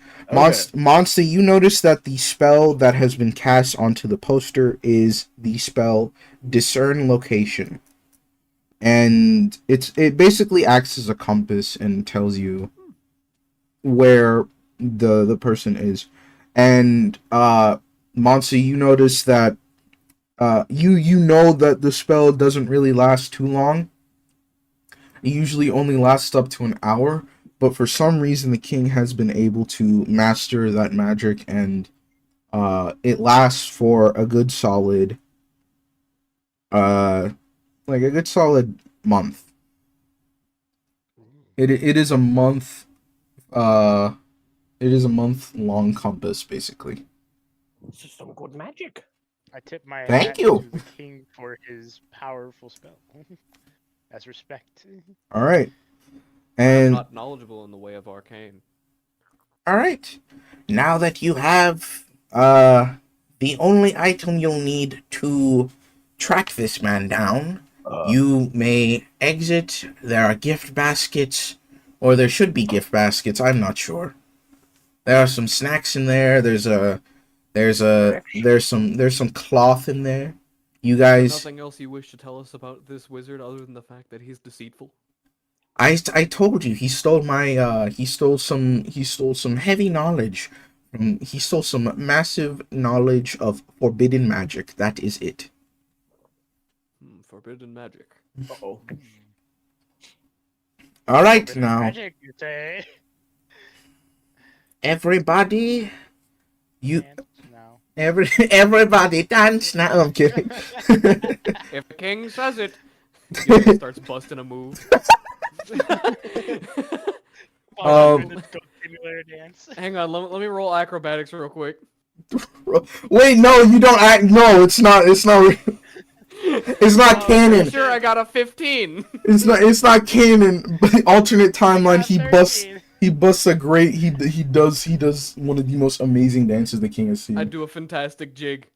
Monster, you notice that the spell that has been cast onto the poster is the spell Discern Location. And it basically acts as a compass and tells you where the person is. And Monster, you notice that you know that the spell doesn't really last too long. It usually only lasts up to an hour, but for some reason the king has been able to master that magic, and it lasts for a good solid month. It is a month long compass, basically. This is some good magic. I tip my Thank hat you. to the king for his powerful spell. As respect. All right. I'm And not knowledgeable in the way of arcane. All right. Now that you have the only item you'll need to track this man down, you may exit. There are gift baskets, or there should be gift baskets. I'm not sure. There are some snacks in there. There's some cloth in there. You There's guys, nothing else you wish to tell us about this wizard other than the fact that he's deceitful? I told you he stole my he stole some heavy knowledge. He stole some massive knowledge of forbidden magic. That is it. Forbidden magic. Uh-oh. All right, Forbidden now Magic, you say? everybody, you Dance now. everybody dance now. I'm kidding. If the king says it, he starts busting a move. Follow the Goat Simulator dance. Hang on, let me roll acrobatics real quick. Wait, no, you don't act. No, it's not. It's not. It's not canon. Sure, I got a 15. It's not canon. But alternate timeline. got He 13. busts a great. He does one of the most amazing dances the king has seen. I do a fantastic jig.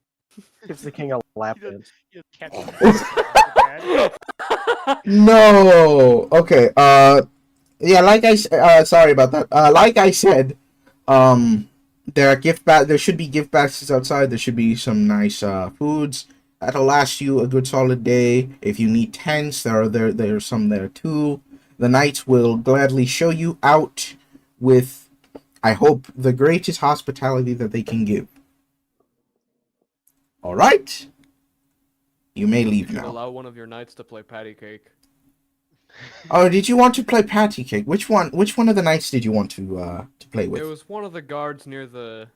Gives the king a lap You dance. You can't do that. No. Okay. Yeah. Sorry about that. Like I said, there are there should be gift baskets outside. There should be some nice foods that'll last you a good solid day. If you need tents, there's some there too. The knights will gladly show you out with, I hope, the greatest hospitality that they can give. All right. You may leave You now. allow one of your knights to play patty cake. Oh, did you want to play patty cake? Which one of the knights did you want to play with? It was one of the guards near the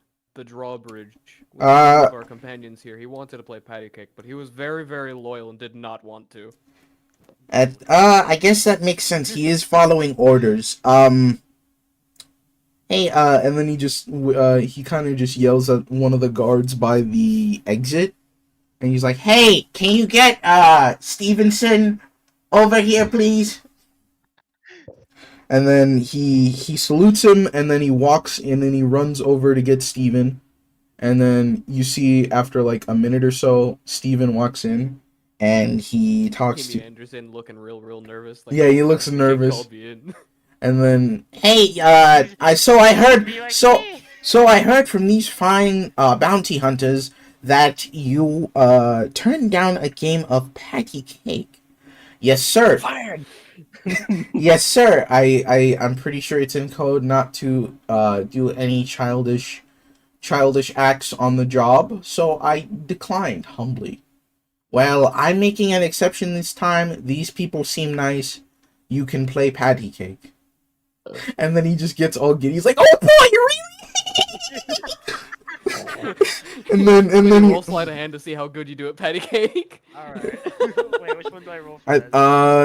drawbridge. With Uh, one of our companions here. He wanted to play patty cake, but he was very, very loyal and did not want to. I guess that makes sense. He is following orders. Hey, And then he kind of just yells at one of the guards by the exit, and he's like, hey, can you get Stevenson over here, please? and then he salutes him, and then he walks, and then he runs over to get Steven. And then you see after like a minute or so, Steven walks in, and he talks Timmy to. Anderson looking real nervous. Like, Yeah, he looks "Jake nervous. called me in." And then Hey, I heard from these fine bounty hunters that you turned down a game of patty cake. Yes, sir. Fired. Yes, sir. I'm pretty sure it's in code not to do any childish acts on the job, so I declined humbly. Well, I'm making an exception this time. These people seem nice. You can play patty cake. And then he just gets all giddy. He's like, "Oh boy, really?" and then Roll sleight of hand to see how good you do at patty cake. Alright. Wait, which one do I roll for I, that?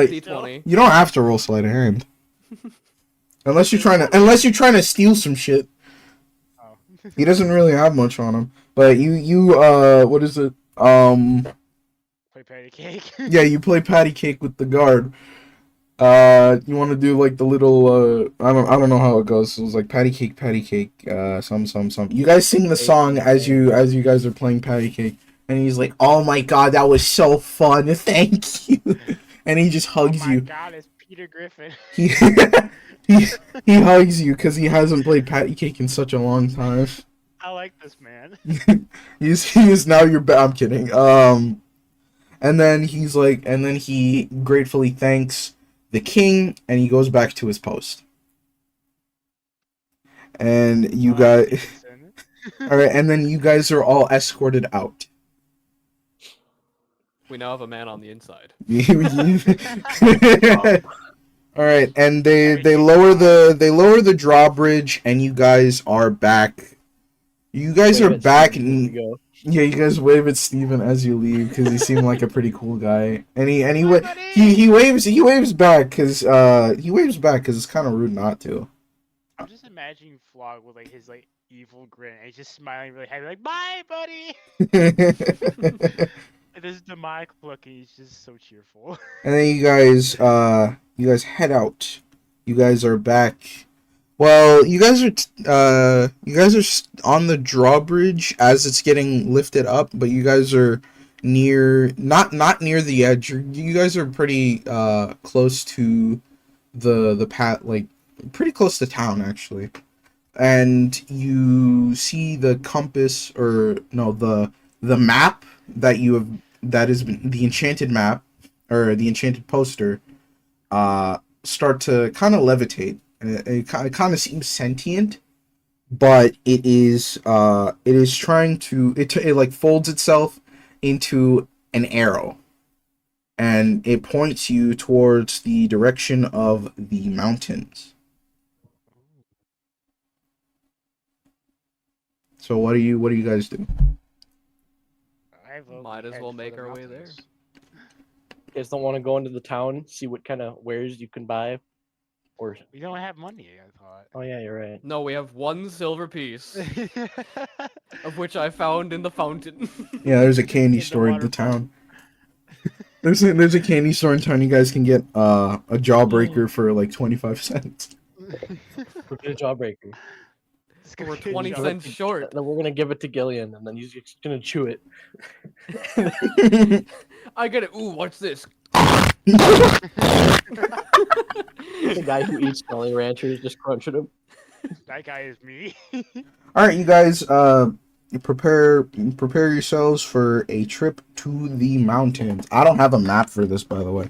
D20. you don't have to roll sleight of hand. Unless you're trying to steal some shit. Oh. He doesn't really have much on him. But you what is it? Play patty cake. Yeah, you play patty cake with the guard. You want to do like the little I don't know how it goes. It was like patty cake, some. You guys sing the song as you guys are playing patty cake, and he's like, "Oh my god, that was so fun! Thank you," and he just hugs Oh my you. god, it's Peter Griffin. He he hugs you because he hasn't played patty cake in such a long time. I like this man. He is now your. I'm kidding. And then he gratefully thanks the king, and he goes back to his post. And you guys, Stevenson. all right, and then you guys are all escorted out. We now have a man on the inside. All right, and they lower the drawbridge, and you guys are back. You guys are back, and Go. yeah, you guys wave at Steven as you leave because he seemed like a pretty cool guy, and he waves back because it's kind of rude not to. I'm just imagining Flog with like his like evil grin, and he's just smiling really happy, like "Bye, buddy." And this demonic look, and he's just so cheerful. And then you guys head out. You guys are back. Well, you guys are on the drawbridge as it's getting lifted up, but you guys are near not near the edge. You guys are pretty close to the path, like pretty close to town actually. And you see the compass, or no, the map that is the enchanted map, or the enchanted poster, start to kind of levitate. It kind of seems sentient, but it is trying to it like folds itself into an arrow, and it points you towards the direction of the mountains. So what do you guys do? I vote Might we as head well for make the our way there. mountains. You guys don't want to go into the town, see what kind of wares you can buy, or We don't have money, I thought. oh yeah, you're right. No, we have one silver piece, of which I found in the fountain. Yeah, there's a candy In the store in the water town. There's a candy store in town. You guys can get a jawbreaker for like 25 cents. We're gonna jawbreaker. It's gonna We're be a 20 joke. cents short. Then we're gonna give it to Gillian, and then he's just gonna chew it. I get it. Ooh, what's this? The guy who eats Jolly Ranchers just crunching them. That guy is me. All right, you guys, you prepare yourselves for a trip to the mountains. I don't have a map for this, by the way.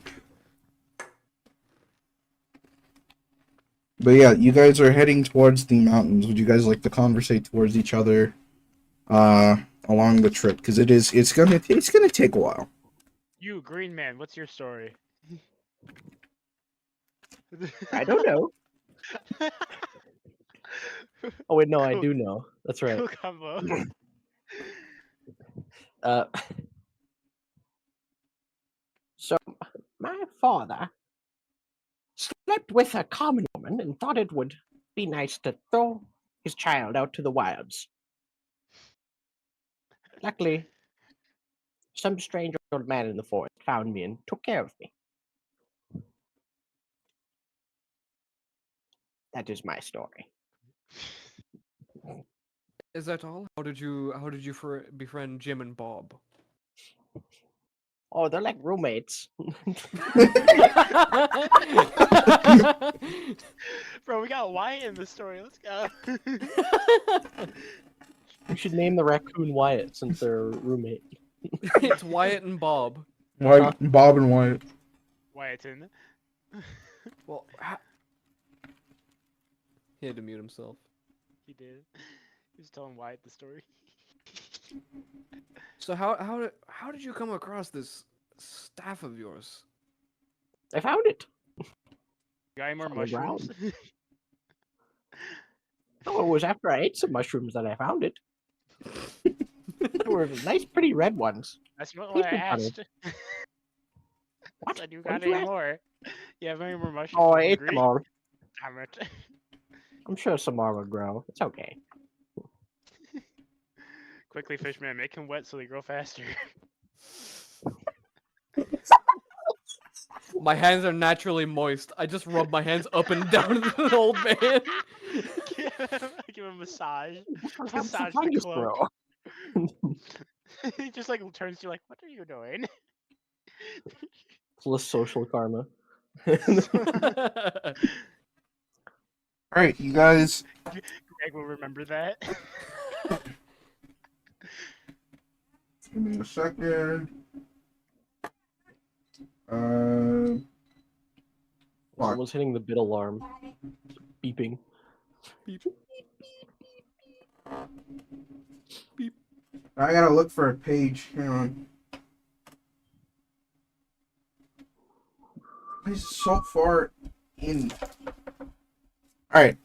But yeah, you guys are heading towards the mountains. Would you guys like to conversate towards each other, along the trip? Because it's gonna take a while. You, Green Man, what's your story? I don't know. Oh wait, no, I do know. That's right. Cool combo. Uh, so My father slept with a common woman and thought it would be nice to throw his child out to the wilds. Luckily, some strange old man in the forest found me and took care of me. That is my story. Is that all? How did you befriend Jim and Bob? Oh, they're like roommates. Bro, we got Wyatt in the story. Let's go. You should name the raccoon Wyatt since they're a roommate. It's Wyatt and Bob. Wyatt, Bob and Wyatt. Wyatt's in. Well, he had to mute himself. He did. He was telling Wyatt the story. So how did you come across this staff of yours? I found it. Got any more On the mushrooms? Oh, it was after I ate some mushrooms that I found it. They were nice, pretty red ones. That's not what I Tasted funny. asked. What? Said you What got did you any ask? more? You have any more mushrooms? Oh, I'm I ate hungry. them all. Damn it. I'm sure some more will grow. It's okay. Quickly, Fishman, make him wet so they grow faster. My hands are naturally moist. I just rub my hands up and down the old man. Give him a massage. Have Massage some the fungus cloak. grow. He just like turns to you like, what are you doing? It's less social karma. All right, you guys. Greg will remember that. Give me a second. Fuck. Someone's hitting the bit alarm. Beeping. I gotta look for a page. Hang on. It's so far in. Alright.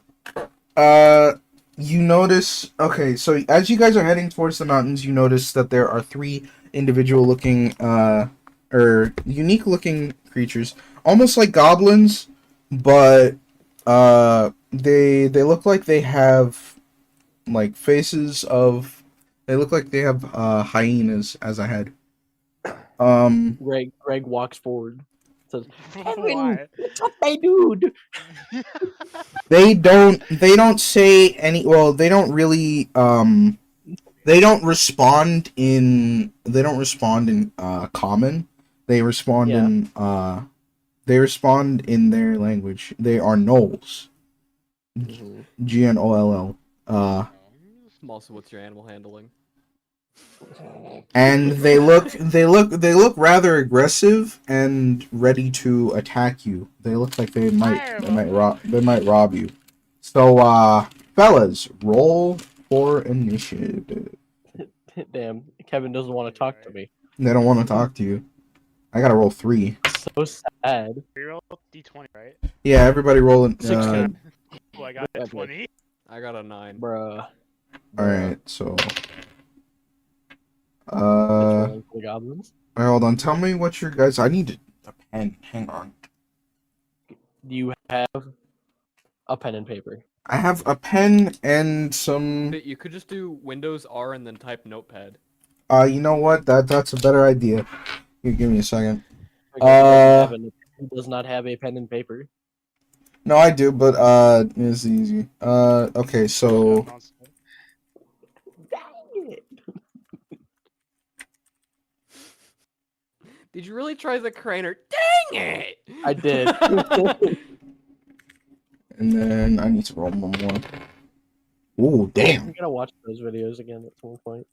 You notice. Okay, so as you guys are heading towards the mountains, you notice that there are three individual looking, or unique looking creatures. Almost like goblins, but, they look like they have, like, faces of. They look like they have, hyenas as a head. Greg walks forward. Says, Why? "What's up, my dude?" They don't say any. Well, they don't really. They don't respond in. Common. They respond Yeah. in. They respond in their language. They are gnolls. Gnoll. Also, what's your animal handling? And they look rather aggressive and ready to attack you. They look like they might rob you. So fellas, roll for initiative. Damn, Kevin doesn't want to talk to me. They don't want to talk to you. I gotta roll 3. So sad. Reroll D20, right? Yeah, everybody roll it. 16. Oh, I got a Okay. 20. I got a 9. Bruh. Alright, so It's rolling for the goblins. hold on, tell me what your guys. I need a pen. Hang on. Do you have a pen and paper? I have a pen and some. You could just do Windows R and then type Notepad. You know what? That's a better idea. Here, give me a second. He does not have a pen and paper. No, I do, but it's easy. Okay, so Dang it. Did you really try the craner? Dang it! I did. and then I need to roll one more. Ooh, damn. I'm gonna watch those videos again at some point.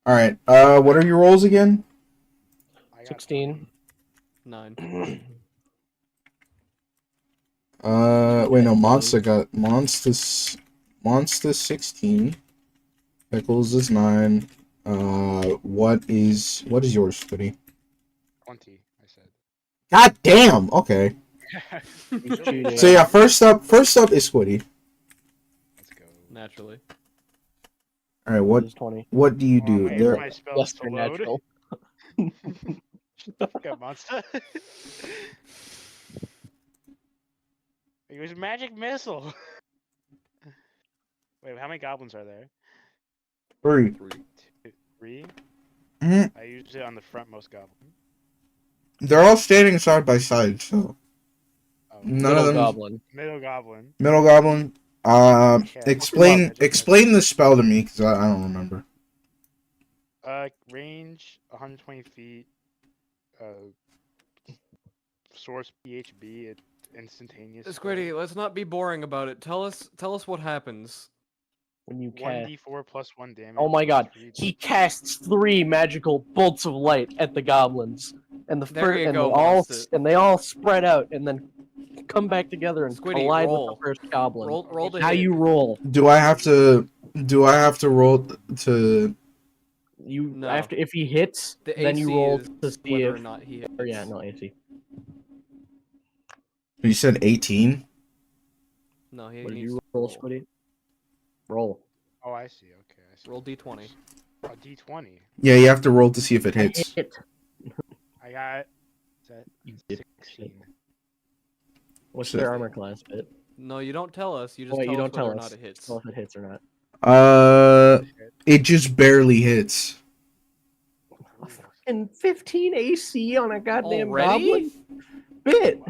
All right. What are your rolls again? I got 16. 9. Wait, no. Monster 16. Pickles is 9. What is yours, Footy? 20, I said. God damn. Okay. He's cheating. So yeah, first up is Squiddy. Let's go. Naturally. All right, This is 20. what do you Oh, do? I'm waiting There, for my spells Yes, to they're load. natural. Shut the fuck up, monster. It was magic missile. Wait, how many goblins are there? 3. 3. Mhm. I used it on the frontmost goblin. They're all standing side by side, so Oh, none Middle of them. goblin. middle goblin. Middle goblin. Okay, Explain magic explain the spell to me, because I don't remember. Range 120 feet. Source PHB. It instantaneous. Squiddy, let's not be boring about it. Tell us what happens. When you One cast. D4 plus 1 damage. Oh my god. 3 He casts 3 magical bolts of light at the goblins. And the There you and go, they all Monster. and they all spread out and then come back together and Squiddy, collide roll. with the first goblin. Roll to How hit. you roll? Do I have to roll to? You No. after if he hits, The then AC you roll is to see whether if. or not he hits. Or yeah, no AC. You said 18. No, he What did needs you to roll, Squiddy? Roll. Oh, I see. Okay, I see. Roll d20. A D20. Yeah, you have to roll to see if it hits. Hit. I got. Is that You did 16? What's So- their armor class, bit? No, you don't tell us. You just Wait, tell you us don't whether tell or us. not it hits. Tell if it hits or not. It just barely hits. And 15 AC on a goddamn Already? goblin? Bit.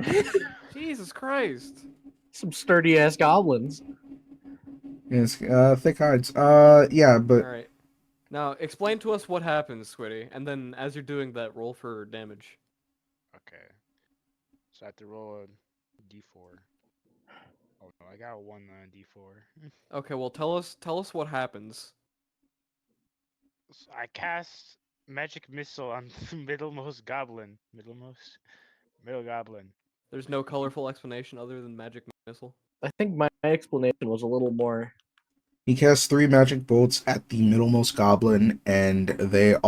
Jesus Christ. Some sturdy ass goblins. Yes, thick hides. Yeah, but Alright. Now, explain to us what happens, Squiddy, and then as you're doing that, roll for damage. Okay. So I have to roll a D4. Oh no, I got a 1 on D4. Okay, well tell us what happens. So I cast magic missile on the middlemost goblin. Middle goblin. There's no colorful explanation other than magic missile. I think my explanation was a little more. he casts 3 magic bolts at the middlemost goblin, and the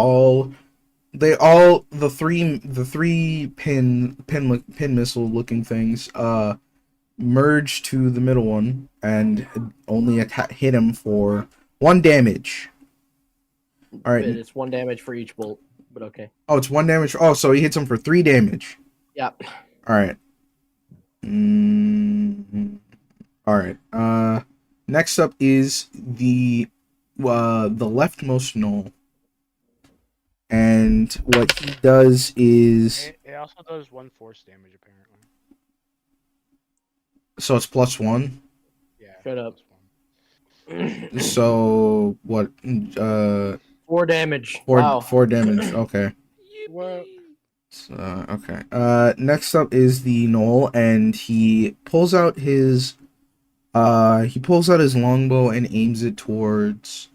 three pin missile looking things merge to the middle one and only hit him for 1 damage. All right. Bit. It's 1 damage for each bolt, but okay. Oh, it's 1 damage. Oh, so he hits him for 3 damage. Yep. All right. All right. Next up is the leftmost gnoll, and what he does is It also does 1 force damage apparently. so it's +1. Yeah. Shut up. +1. So what? 4 damage. 4 Wow. 4 damage. Okay. Well, So, okay. Next up is the gnoll, and he pulls out his longbow and aims it towards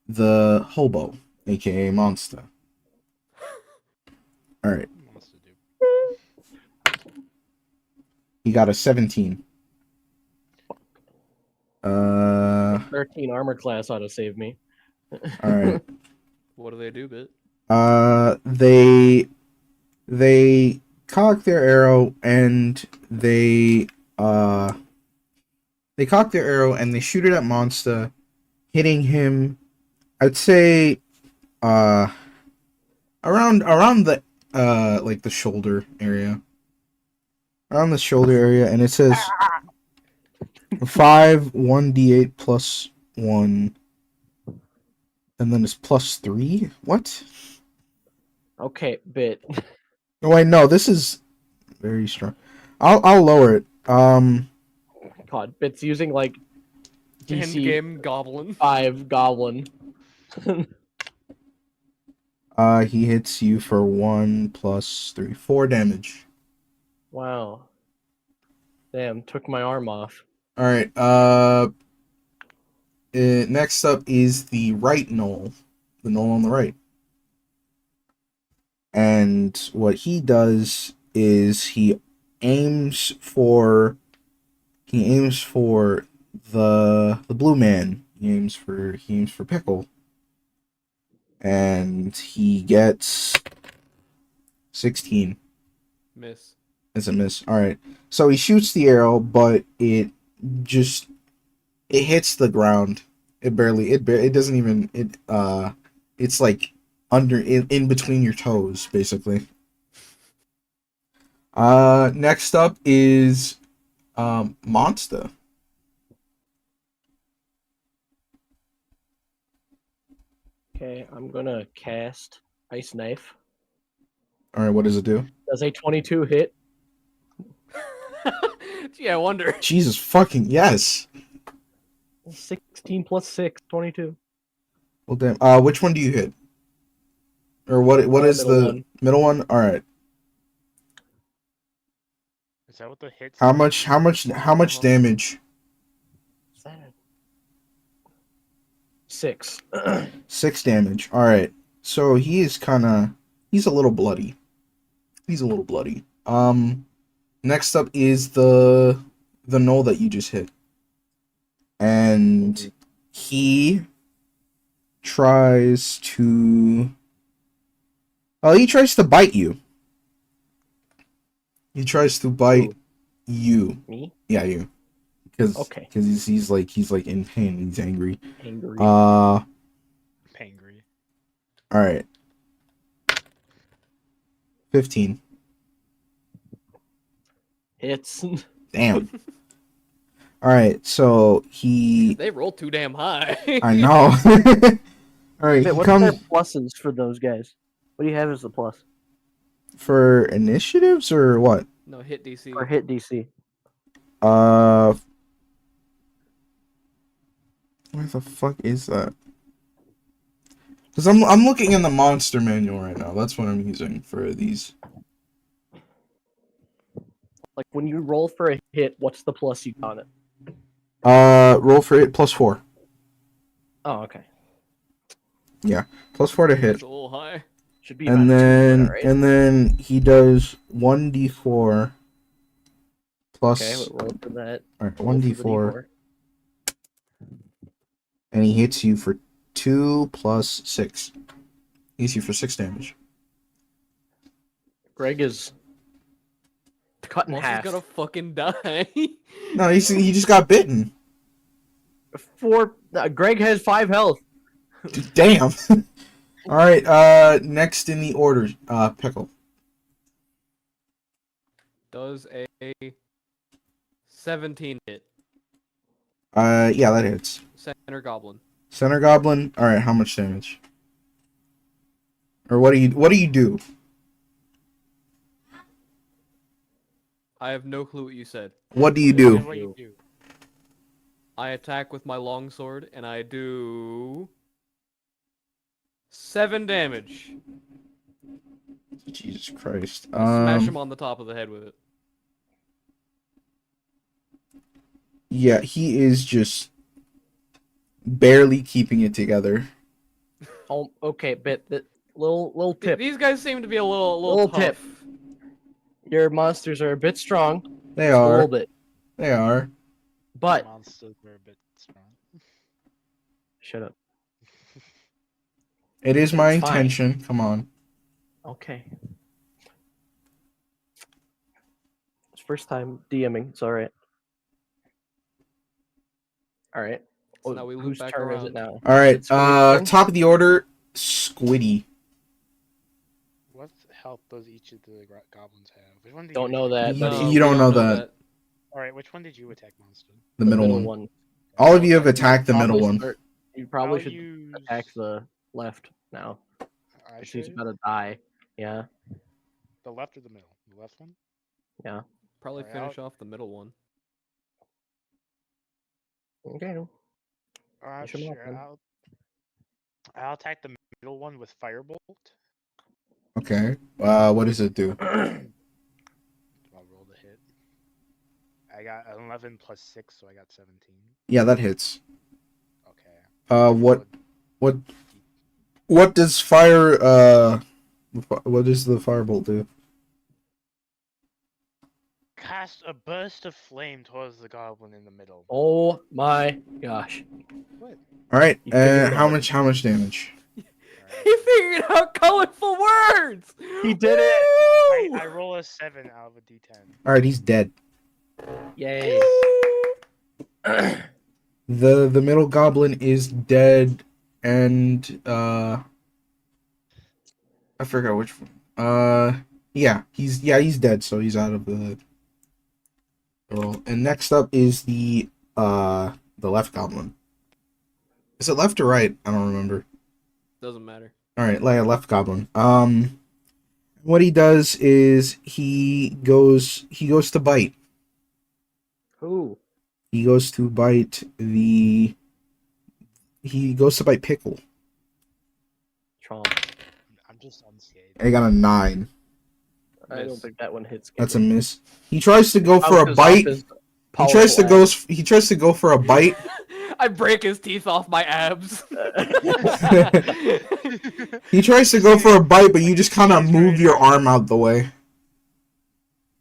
the hobo, aka monster. All right. wants to do. He got a 17. 13 armor class ought to save me. All right. What do they do, Bit? They cock their arrow and they shoot it at Monster, hitting him. I'd say around the like the shoulder area. Around the shoulder area, and it says 5 1d8 plus 1, and then it's +3. What? Okay, Bit. Oh, wait, no, this is very strong. I'll lower it. God, Bit's using like DC Endgame goblin. 5 goblin. He hits you for 1 + 3, 4 damage. Wow. Damn, took my arm off. All right. Next up is the right gnoll, the gnoll on the right, and what he does is he aims for the blue man. He aims for Pickle, and he gets 16. Miss. It's a miss. All right. So he shoots the arrow, but it hits the ground. It doesn't even it's like in between your toes, basically. Next up is Monster. Okay, I'm gonna cast Ice Knife. All right, what does it do? Does a 22 hit? Gee, I wonder. Jesus fucking yes. 16 plus 6, 22. Well, damn. Which one do you hit? Or what is Middle the one. middle one? All right. Is that what the hits? How much damage? Is that a... 6. 6 damage. All right. So he's a little bloody. Next up is the knoll that you just hit. And he tries to bite you. He tries to bite you. Me? Yeah, you. Because Okay. he's like in pain. He's angry. Angry. All Pangry. right. 15. Hits. Damn. All right. So he. They roll too damn high. I know. All right. He What are their comes pluses for those guys? What do you have as the plus? for initiatives or what? No, hit DC. Or hit DC? Where the fuck is that? Because I'm looking in the monster manual right now. That's what I'm using for these. Like when you roll for a hit, what's the plus you got on it? Roll for it +4. Oh, okay. +4 to hit. That's a little high. Should be. And about 2, then right? and then he does 1d4 plus. Okay, we'll roll for that. All right, Roll for the 1d4, and he hits you for 2 plus 6. He hits you for 6 damage. Greg is cut in Monster's half. gonna fucking die. No, he just got bitten. Greg has 5 health. Damn. All right. Next in the order, Pickle. Does a 17 hit. Yeah, that hits. Center goblin. Center Goblin. All right, how much damage? Or what do you do? I have no clue what you said. What do you What do? do you do? I attack with my longsword and I do 7 damage. Jesus Christ. Smash him on the top of the head with it. Yeah, he is just barely keeping it together. Oh, okay, but the little tip. These guys seem to be a little Little tough. tip. Your monsters are a bit strong. They A are. little bit. They are. But Monsters were a bit strong. shut up. It is my It's fine. intention. Come on. Okay. It's first time DMing. It's alright. Alright. So now we loop Whose back turn is around. it now? All right. It's Squiddy's turn? Top of the order, Squiddy. What health does each of the goblins have? Which one do Don't you know that, No, but you don't know that. Alright, which one did you attack, Monster? The middle one. All of you have attacked the middle one. You probably I'll should use... attack the left now. I She's should? about to die. Yeah. The left or the middle? The left one? Probably Alright, finish off the middle one. Okay. Finish 'em off, Sure. then. I'll attack the middle one with Firebolt. Okay. What does it do? I'll roll the hit. I got 11 plus 6, so I got 17. Yeah, that hits. Okay. What does fire? What does the firebolt do? Cast a burst of flame towards the goblin in the middle. Oh my gosh. All right. You figured it How out. much damage? He figured out colorful words. He did it! Woo! I roll a 7 out of a d10. All right, he's dead. Yay. The middle goblin is dead, and I forgot which one. Yeah, he's dead, so he's out of the roll. And next up is the left goblin. Is it left or right? I don't remember. Doesn't matter. All right, left goblin. What he does is he goes to bite. Who? He goes to bite Pickle. Chomp. I'm just unscathed. I got a 9. I don't Miss. think that one hits. That's a miss. He tries to go for a Bounces off bite. his He tries to powerful go. He tries to go for a bite. I break his teeth off my abs. He tries to go for a bite, but you just kind of move your arm out the way.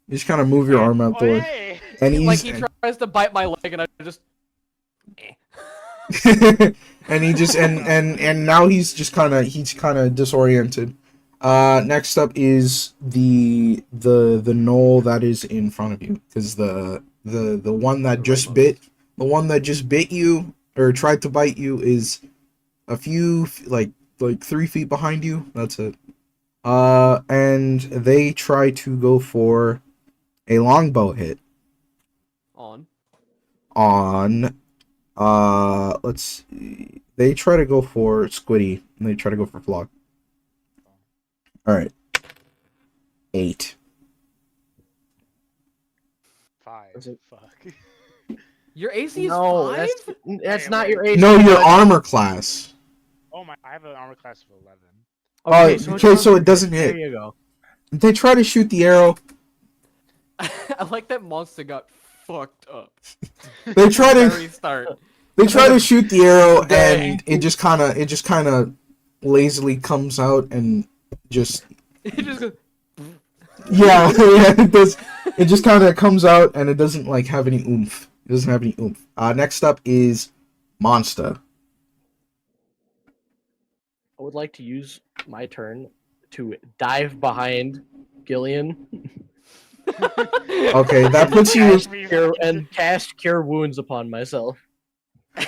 You just kind of move your arm out the way, Hey! and Like he's he tries to bite my leg, and I just. and he just and now he's kind of disoriented. Next up is the knoll that is in front of you, because the one that just bit you or tried to bite you is a few like 3 feet behind you. That's it. And they try to go for a longbow hit On. let's see. They try to go for Squiddy, and they try to go for Flock. Alright. 8. 5. Is it- Fuck. Your AC is No, 5? that's Wait, not wait. your AC. No, your but- armor class. Oh my! I have an armor class of 11. Okay, so it doesn't hit. There you go. They try to shoot the arrow. I like that monster got fucked up. They try Very to start. they try to shoot the arrow, Dang. and it just kind of lazily comes out and just It just goes. yeah it does. It just kind of comes out, and it doesn't like have any oomph. It doesn't have any oomph. Next up is Monster. I would like to use my turn to dive behind Gillian Okay, that puts you. and cast Cure Wounds upon myself.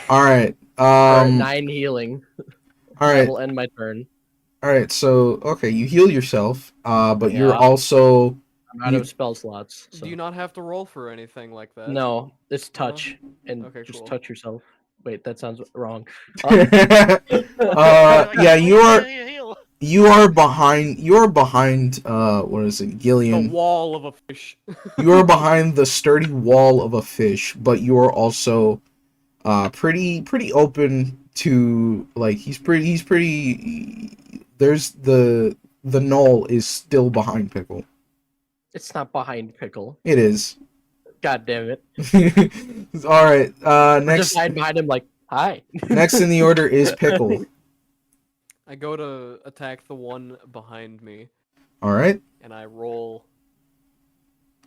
All right. For 9 healing. All That right. will end my turn. All right. So okay, you heal yourself. But you're Yeah. also I'm out You- of spell slots. So. Do you not have to roll for anything like that? No, it's touch and Okay, just cool. touch yourself. Wait, that sounds wrong. yeah, Heal. you are behind. You're behind. What is it, The Gillian? wall of a fish. You are behind the sturdy wall of a fish, but you are also pretty open to like he's pretty. There's the knoll is still behind Pickle. It's not behind Pickle. It is. God damn it. All right. I'm Next. just hiding behind him like, hi. Next in the order is Pickle. I go to attack the one behind me, All right. and I roll.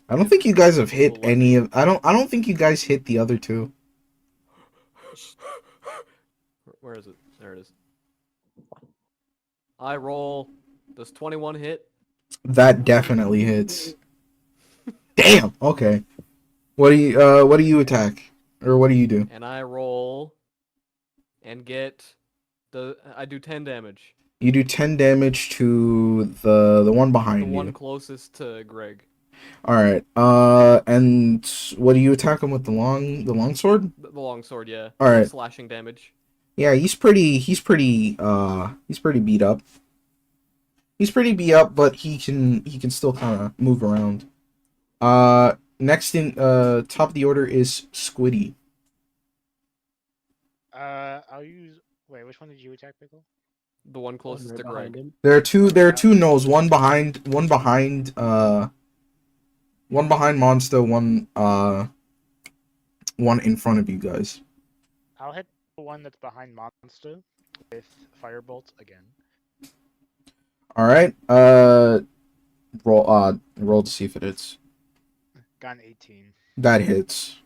I don't think you guys have hit any of. I don't think you guys hit the other two. Where is it? There it is. I roll. Does 21 hit? That definitely hits. Damn. Okay. What do you attack, or what do you do? And I roll. And get. I do 10 damage. You do 10 damage to the one The behind one you. closest to Greg. All right. And what do you attack him with the long sword? The long sword, yeah. All right. Slashing damage. Yeah, he's pretty beat up. He's pretty beat up, but he can still kind of move around. Next in top of the order is Squiddy. I'll use. Wait, which one did you attack, Pickle? The one closest to Greg. him. There are two nulls, one behind Monster, one in front of you guys. I'll hit the one that's behind Monster with Firebolt again. All right. Roll to see if it hits. Got an 18. That hits.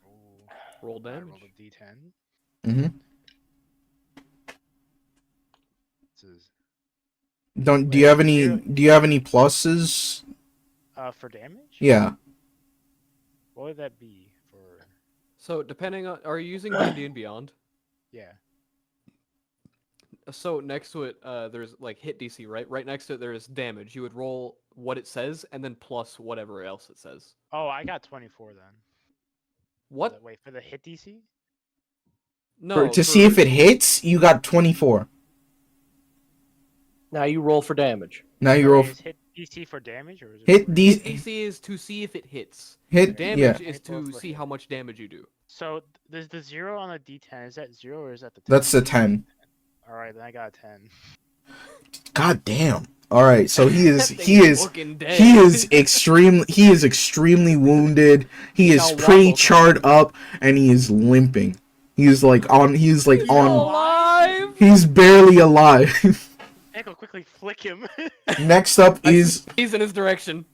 Ooh, Roll I damage. rolled a D10. Mhm. This is Do you have any pluses? for damage. Yeah. What would that be for? So, depending on. Are you using D&D and Beyond? Yeah. So next to it, there's like hit DC, right? Right next to it, there is damage. You would roll what it says and then plus whatever else it says. Oh, I got 24 then. What? Wait, for the hit DC? No. To see if it hits, you got 24. Now you roll for damage. Now you roll. Is hit DC for damage or is it Hit for- these. DC is to see if it hits. Hit. Damage Yeah. is to see how much damage you do. So there's the 0 on a D10. Is that 0 or is that the 10? That's the 10. Alright, then I got a 10. God damn. All right. So he is. That He thing is. fucking dead. He is extremely. He is extremely wounded. He is Now pretty waffle charred up, and he is limping. He's like on. He's like He's on. alive. He's barely alive. Echo, quickly flick him. Next up is. He's in his direction.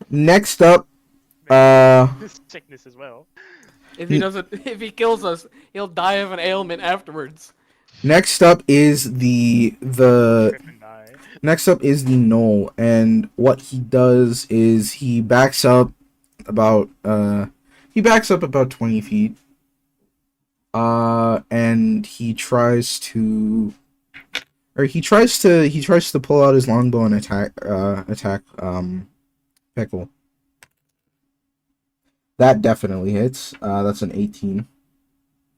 Next up. Sickness as well. If he doesn't, if he kills us, he'll die of an ailment afterwards. Next up is the. Griffin die. Next up is the Knoll, and what he does is he backs up about 20 feet. And he tries to pull out his longbow and attack Pickle. That definitely hits. That's an 18.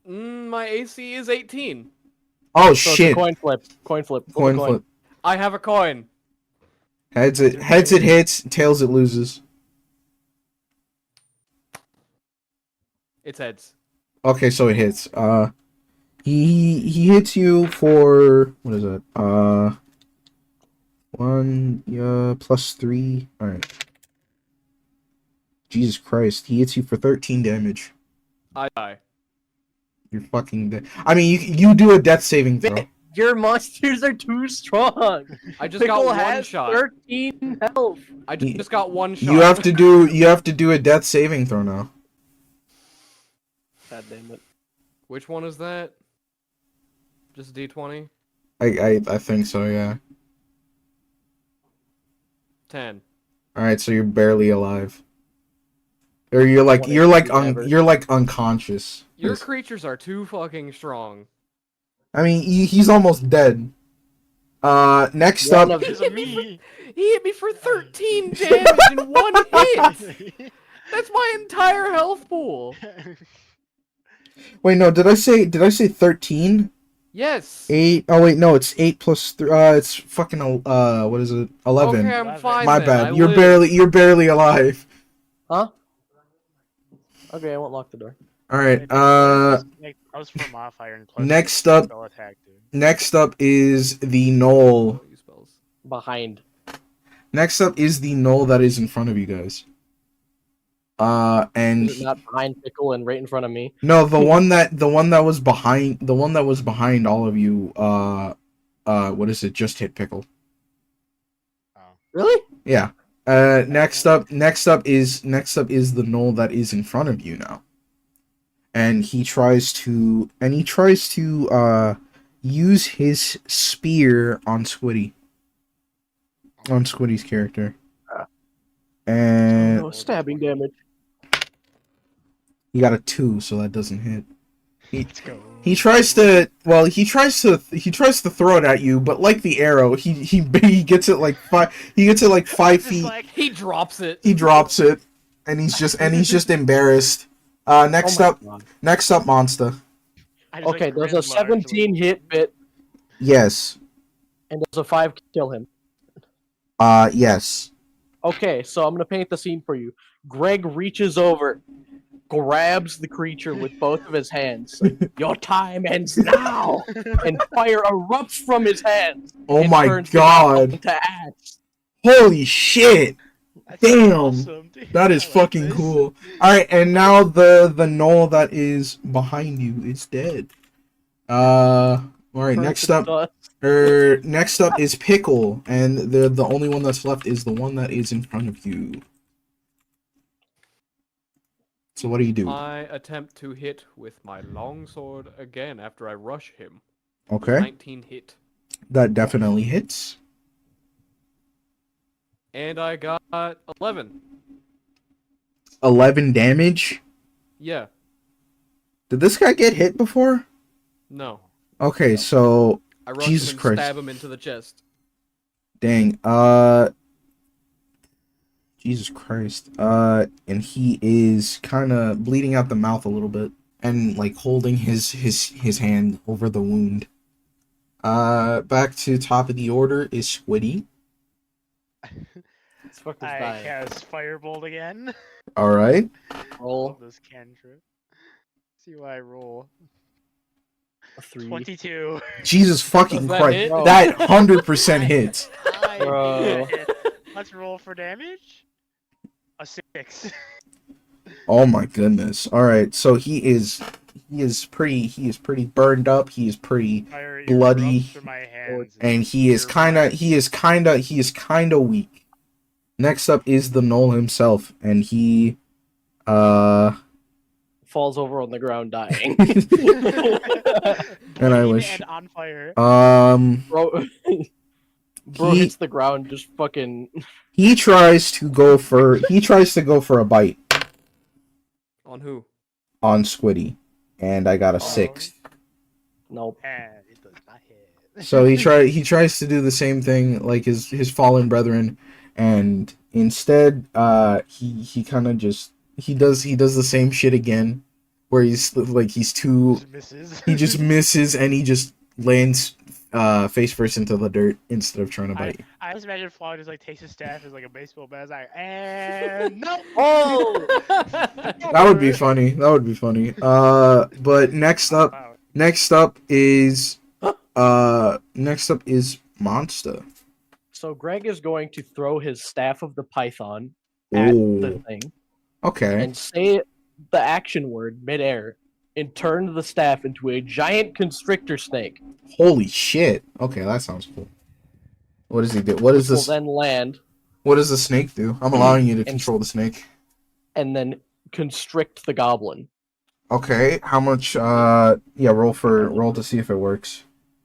My AC is 18. Oh So it's a shit. coin flip. Coin flip. Flip a Coin flip. I have a coin. Heads it hits, tails it loses. It's heads. Okay, so it hits. He hits you for what is it? 1 plus 3. All right. Jesus Christ, he hits you for 13 damage. I die. You're fucking dead. I mean, you do a death saving throw. Your monsters are too strong. I just Pickle got one has shot. 13 health. I just got one shot. You have to do a death saving throw now. God damn it. Which one is that? Just D20? I think so, yeah. 10. All right, so you're barely alive. Or you're like Whatever. you're like unconscious. Your Yes. creatures are too fucking strong. I mean, he's almost dead. Next One up, of It's me. He hit me for 13 damage in one hit! That's my entire health pool! wait, no, did I say 13? Yes! 8. Oh wait, no, it's 8 plus 3. It's fucking what is it? 11. Okay, I'm fine My then. bad. I You're live. barely alive. Huh? Okay, I won't lock the door. All right. I was for modifier and plus Next up- spell attack, dude. Next up is the Knoll. Use spells. Behind. Next up is the Knoll that is in front of you guys. And Is it not behind Pickle and right in front of me? no, the one that was behind all of you. What is it? Just hit Pickle. Really? Yeah. Next up is the Knoll that is in front of you now. And he tries to use his spear on Squiddy. On Squiddy's character. And No stabbing damage. he got a 2, so that doesn't hit. Let's go. He tries to throw it at you, but like the arrow, he gets it like 5 It's feet. like, He drops it. He drops it, and he's just embarrassed. Next Oh up, my God. Monster. I just, Okay, like, does grin a 17 hit bit Yes. and does a 5 kill him? Yes. Okay, so I'm gonna paint the scene for you. Greg reaches over, grabs the creature with both of his hands. Your time ends now, and fire erupts from his hands. Oh and my turns the ground god. into ash. Holy shit. That's Damn. awesome, dude. That is I like fucking this. cool. Alright, and now the Knoll that is behind you is dead. Alright, next up next up is Pickle, and the only one that's left is the one that is in front of you. So what do you do? I attempt to hit with my longsword again after I rush him. Okay, 19 hit. that definitely hits. And I got 11. 11 damage. Yeah. Did this guy get hit before? No. Okay, so I rush Jesus him and Christ. stab him into the chest. dang, Jesus Christ. And he is kind of bleeding out the mouth a little bit and like holding his hand over the wound. Back to top of the order is Squiddy. This fucker's I dying. cast Firebolt again. All right. Roll Love this cantrip. See what I roll. a 3. 22. Jesus fucking Does that Christ. hit? Bro. That 100% hits. I Bro. think that hit. Let's roll for damage. A 6. Oh my goodness. All right. So he is pretty burned up. He is pretty Fire bloody, erupts from my hands and he is kind of weak. Next up is the Knoll himself, and he Falls over on the ground dying. And I Bleeding wish- and on fire. Bro, bro He- hits the ground just fucking. he tries to go for a bite On who? on Squiddy, and I got a Oh. 6. Nope. And it does not hit. So he tries to do the same thing like his fallen brethren, and instead he kind of just he does the same shit again, where he's too Just misses. he just misses and he just lands face first into the dirt instead of trying to bite. I just imagine Flaw just like takes his staff as like a baseball bat. It's like, and no. Oh! That would be funny. But next up is Monster. So Greg is going to throw his staff of the python at the Oh, thing okay. and say the action word midair and turn the staff into a giant constrictor snake. Holy shit. Okay, that sounds cool. What does he do? What is Will this? then land What does the snake do? I'm allowing you to And- control the snake. and then constrict the goblin. Okay, how much roll to see if it works.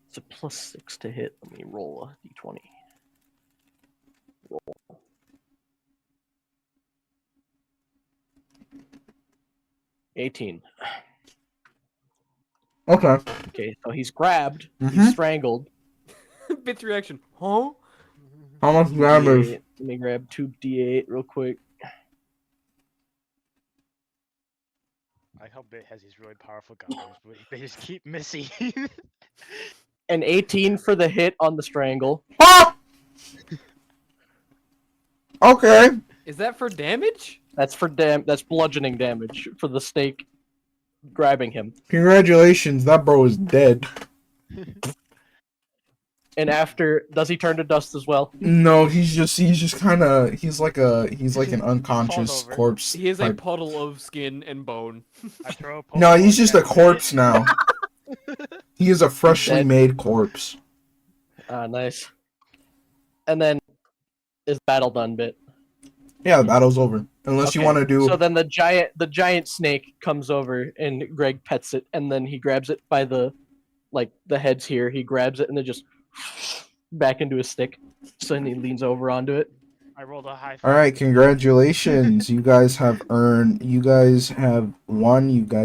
It's a +6 to hit. Let me roll a d20. Roll. $18. Okay. Okay, so he's grabbed, Mhm. he's strangled. Bits reaction. Huh? How much damage? D8. Let me grab 2d8 real quick. I like how Bit has these really powerful goblins, but they just keep missing. An 18 for the hit on the strangle. Ah! Okay. Is that for damage? That's for that's bludgeoning damage for the stake grabbing him. Congratulations, that bro is dead. And after, does he turn to dust as well? No, he's like an unconscious over. corpse. He is a type. puddle of skin and bone. I throw a No, Pokeball he's just a at Bit. corpse now. He is a freshly Dead. made corpse. Nice. And then, is battle done, Bit? Yeah, the battle's over. Unless you Okay, want to do. So then the giant snake comes over and Greg pets it, and then he grabs it by the heads here. He grabs it and then just back into his stick. So then he leans over onto it. I rolled a high. All right, congratulations. You guys have won. You guys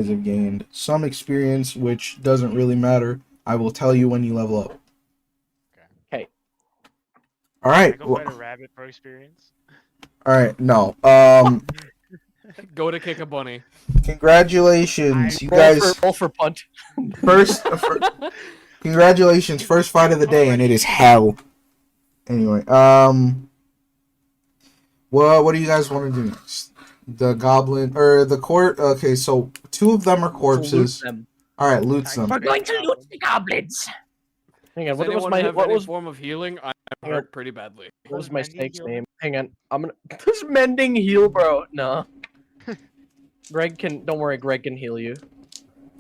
have gained some experience, which doesn't really matter. I will tell you when you level up. Okay. All I right. go fight a rabbit for experience. All right. No. Go to kick a bunny. Congratulations, you Roll guys. for, roll for punt. Congratulations, first fight of the day, and it is hell. Anyway, well, what do you guys want to do next? The goblin or the court? Okay, so 2 of them are corpses. Salute them. All right, loot them. We're going to loot the goblins. Hang on, Does what was anyone my have what any was form of healing? I'm Hang on. hurt pretty badly. what was my Mending snake's heal? name? Hang on, I'm gonna. This mending heal, bro. No. Greg can. Don't worry, Greg can heal you.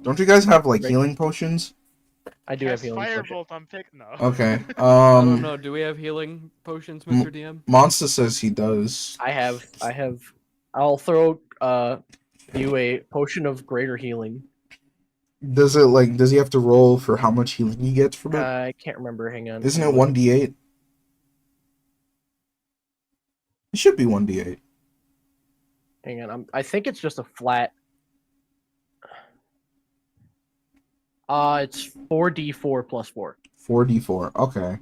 Don't you guys have like healing potions? I do have Cast healing. potion. Firebolt on pick. No. Okay. I don't know. Do we have healing potions, Mr. DM? Monster says he does. I have. I'll throw you a potion of greater healing. Does he have to roll for how much healing he gets from it? I can't remember. Hang on. Isn't it 1d8? It should be 1d8. Hang on. I think it's just a flat. It's 4d4 plus 4. 4d4. Okay.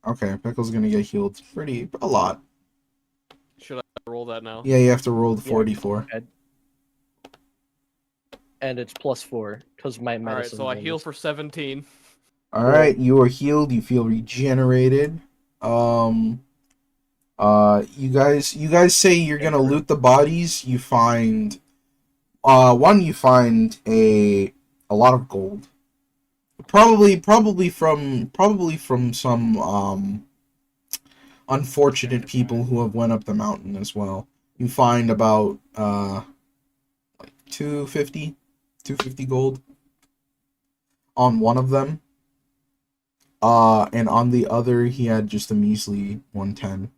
Okay, Pickle's gonna get healed a lot. Should I roll that now? Yeah, you have to roll the Yeah. 4d4. And it's plus 4 because my All right, medicine. so I heal for 17. All right, you are healed. You feel regenerated. You guys say you're gonna loot the bodies. You find, you find a lot of gold. Probably from some unfortunate people who have went up the mountain as well. You find about like 250 gold on one of them. And on the other he had just a measly 110.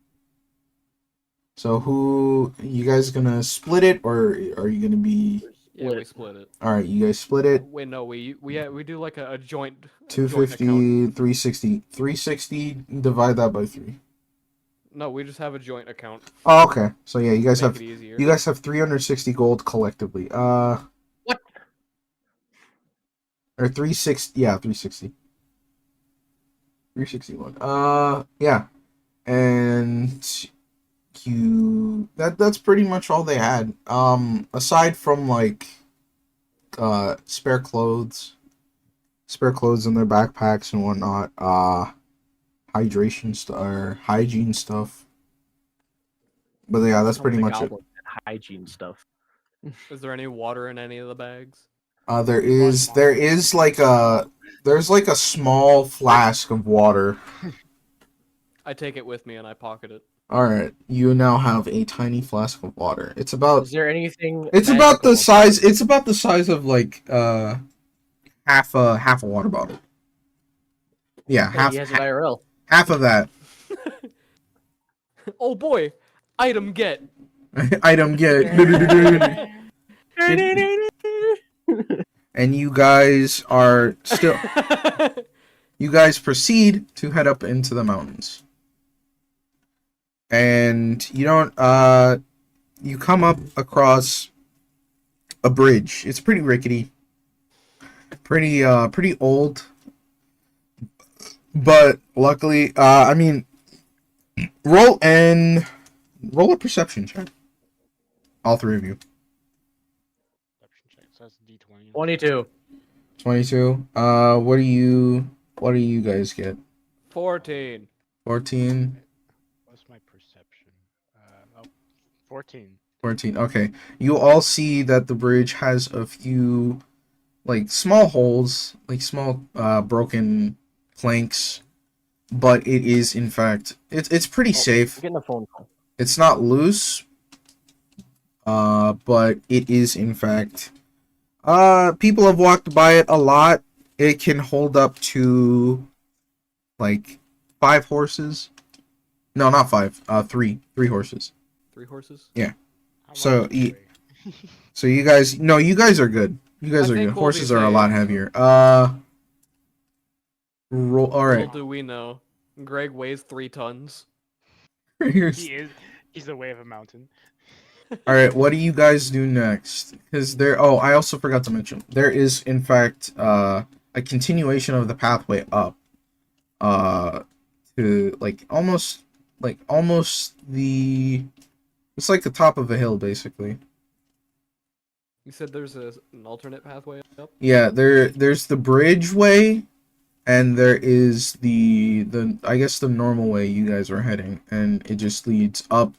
So who you guys gonna split it, or are you gonna be? Yeah, we split it. All right, you guys split it. Wait, no, we do like a joint. 250, account. 360. 360, divide that by 3. No, we just have a joint account. Oh, okay. So yeah, you guys Make have it easier. 360 gold collectively. What? Or 360, yeah, 360. 361. Yeah. And that's pretty much all they had. Aside from like spare clothes in their backpacks and whatnot, hygiene stuff. But yeah, that's pretty much it. Hygiene stuff. Is there any water in any of the bags? There's like a small flask of water. I take it with me and I pocket it. All right, you now have a tiny flask of water. It's about Is there anything? It's about the magical size. It's about the size of like half a water bottle. Yeah, Hey, he has an IRL. half of that. Oh boy, item get. Item get. And you guys are still. You guys proceed to head up into the mountains. And you don't you come up across a bridge. It's pretty rickety. Pretty old. But luckily, I mean, roll a perception check. All three of you. Perception check. So that's D20. 22. 22. What do you guys get? 14. 14. What's my perception? 14. 14. Okay. You all see that the bridge has a few like small holes, like small broken planks, but it is in fact it's pretty safe. I'm getting a phone call. It's not loose, but it is in fact people have walked by it a lot. It can hold up to like 5 horses. No, not 5. 3 horses. 3 horses? How So, much does it weigh? So you guys are good. You guys I are think good. we'll Horses be are a lot safe. heavier. Roll. All right. Little do we know. Greg weighs 3 tons. He's the way of a mountain. All right. What do you guys do next? Because there. Oh, I also forgot to mention there is in fact a continuation of the pathway up. To almost the. It's like the top of a hill, basically. You said there's an alternate pathway up? Yeah, there's the bridge way, and there is the I guess the normal way you guys are heading, and it just leads up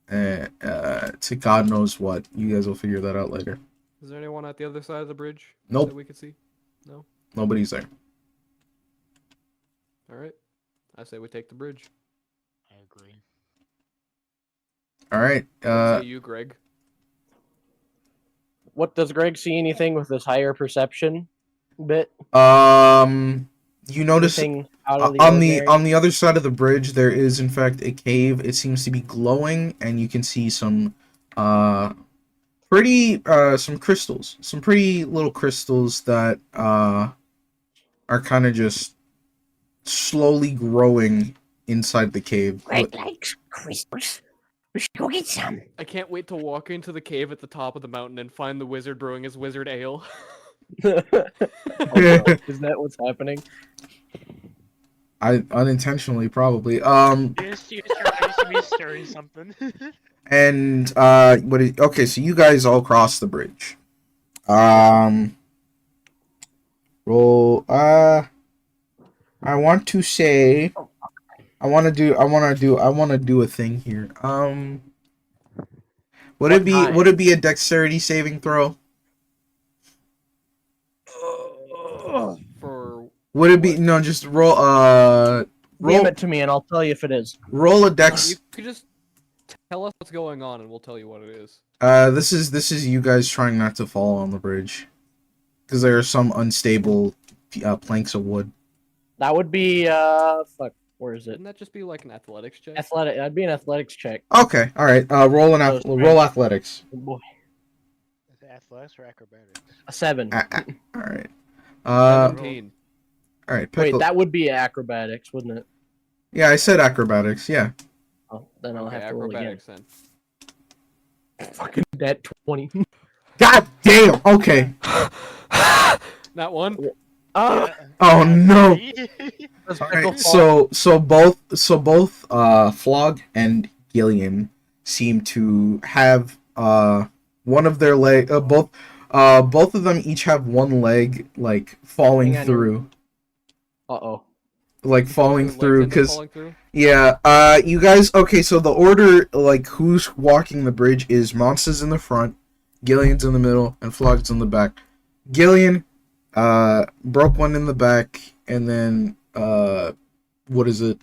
to God knows what. You guys will figure that out later. Is there anyone at the other side of the bridge? Nope. That we could see? No? Nobody's there. Alright. I say we take the bridge. I agree. All right. What say you, Greg? What does Greg see anything with this higher perception bit? You notice Anything out of on the ordinary? other side of the bridge there is in fact a cave. It seems to be glowing, and you can see some some crystals, some pretty little crystals that are kind of just slowly growing inside the cave. Greg likes crystals. We should go get some. I can't wait to walk into the cave at the top of the mountain and find the wizard brewing his wizard ale. Oh, no. Is that what's happening? I unintentionally probably. You're to be stirring something. And okay, so you guys all cross the bridge. Roll. I want to say. I want to do a thing here. Would it be a dexterity saving throw? For Would it be no? Just roll. Name it to me, and I'll tell you if it is. Roll a dex. you could just tell us what's going on, and we'll tell you what it is. This is you guys trying not to fall on the bridge, because there are some unstable planks of wood. That would be fuck. Where is it? Wouldn't that just be like an athletics check? Athletic. That'd be an athletics check. Okay, all right. Roll athletics. Oh, boy. Is it athletics or acrobatics? A 7. All right. 17. All right. Wait, Pickle. that would be acrobatics, wouldn't it? Yeah, I said acrobatics. Yeah. Oh, then I'll Okay, have to roll again. acrobatics then. Fucking that 20. God damn. Okay. That one. Oh, Oh no. that's All Pickle right. Fall. So both Flog and Gillian seem to have one of their both of them each have one leg like falling Hang on, through. Uh-oh. Like falling Their legs through end up because falling through? yeah, you guys, okay, so the order, like, who's walking the bridge is Monsa's in the front, Gillian's in the middle, and Flog's in the back. Gillian, broke one in the back, and then, what is it,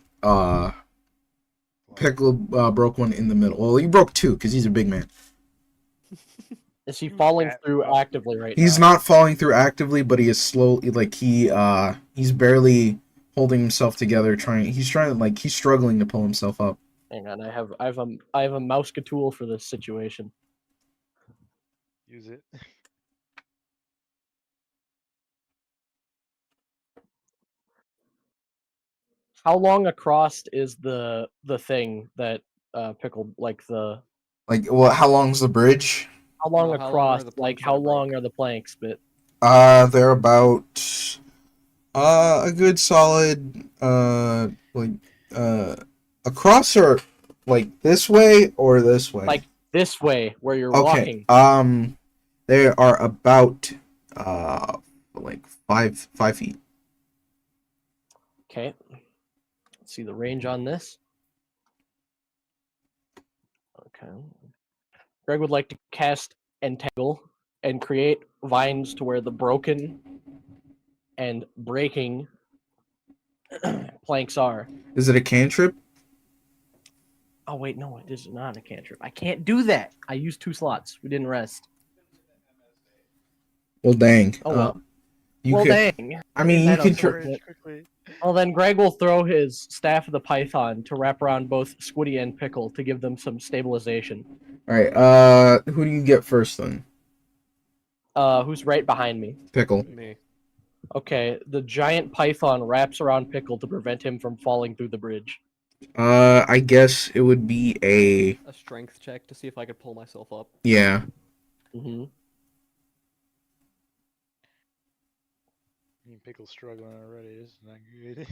Pickle, broke one in the middle. Well, he broke two, because he's a big man. Is he falling through actively right now? He's not falling through actively, but he is slowly, like, he's barely holding himself together, he's struggling to pull himself up. Hang on, I have a mousecatool for this situation. Use it. How long across is the thing that Pickle, like the Like, well, how long's the bridge? how long How long are across, the like planks how that are broke? long are the planks bit? They're about a good solid across or like this way or this way. Like this way where you're okay. walking. They are about like 5 feet. Okay. Let's see the range on this. Okay. Greg would like to cast Entangle and create vines to where the broken and breaking planks are. Is it a cantrip? Oh wait, no, it is not a cantrip. I can't do that. I used 2 slots. We didn't rest. Well, dang. Oh well. You Well, could, dang. I mean, you That'll can. sort it. Quickly. Well, then Greg will throw his Staff of the Python to wrap around both Squiddy and Pickle to give them some stabilization. All right. Who do you get first then? Who's right behind me? Pickle. Me. Okay, the giant python wraps around Pickle to prevent him from falling through the bridge. I guess it would be a A strength check to see if I could pull myself up. yeah. Mm-hmm. Pickle's struggling already. This is not good.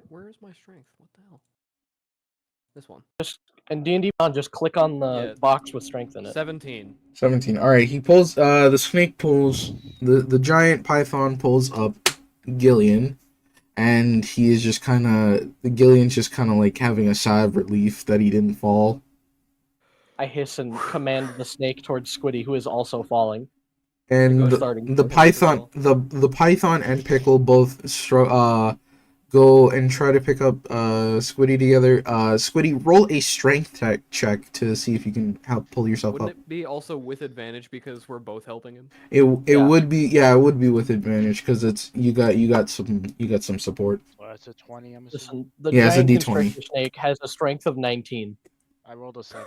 Where is my strength? What the hell? This one. And D&D Beyond, just click on the Yeah. box with strength in it. 17. 17. All right. He pulls. The snake pulls. The giant python pulls up Gillian, and he is just kind of. The Gillian's just kind of like having a sigh of relief that he didn't fall. I hiss and command the snake towards Squiddy, who is also falling. And Go the, starting. the python, the python and Pickle both go and try to pick up Squiddy together. Squiddy, roll a strength check to see if you can help pull yourself Wouldn't up. it be also with advantage because we're both helping him? It Yeah. would be it would be with advantage because it's you got some support. Well, it's a 20. I'm assuming. Listen, the Yeah, it's a giant D20. constrictor snake has a strength of 19. I rolled a 7.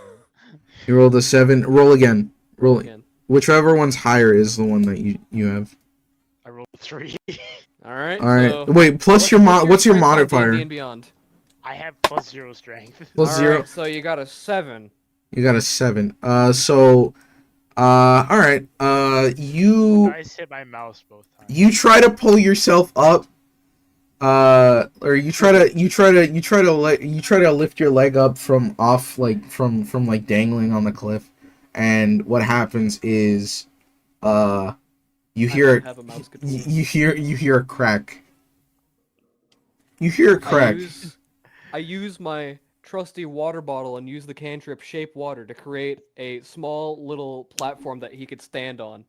You rolled a 7. Roll again. Roll Again. whichever one's higher is the one that you have. I rolled a 3. All right. All right. So Wait. Plus your what's your strength on D&D modifier? and Beyond? I have plus 0 strength. Plus All 0. right, so you got a 7. You got a 7. So All right. You Dice hit my mouse both times. you try to pull yourself up. Or you try to lift your leg up from off, like from like dangling on the cliff, and what happens is, you I hear don't have a mouse controller. you hear a crack. You hear a crack. I use my trusty water bottle and use the cantrip shape water to create a small little platform that he could stand on.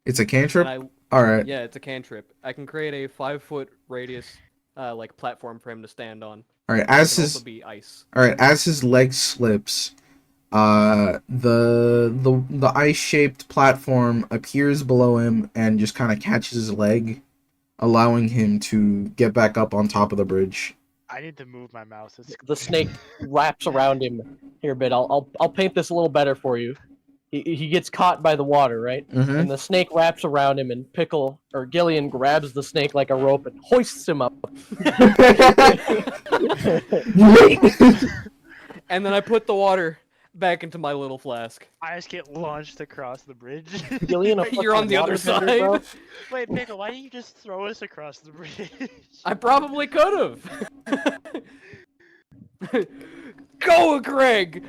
It's a cantrip. And All right. yeah, it's a cantrip. I can create a 5-foot radius, like platform for him to stand on. All right. It As can his also be ice. as his leg slips, the ice shaped platform appears below him and just kind of catches his leg, allowing him to get back up on top of the bridge. I need to move my mouse. The snake wraps around him. Here, bit. I'll paint this a little better for you. He gets caught by the water, right? Mm-hmm. And the snake wraps around him, and Pickle or Gillian grabs the snake like a rope and hoists him up. And then I put the water back into my little flask. I just get launched across the bridge. Gillian, a You're on fucking the other waterbender, bro. side. Wait, Pickle, why didn't you just throw us across the bridge? I probably could have. Go, Greg!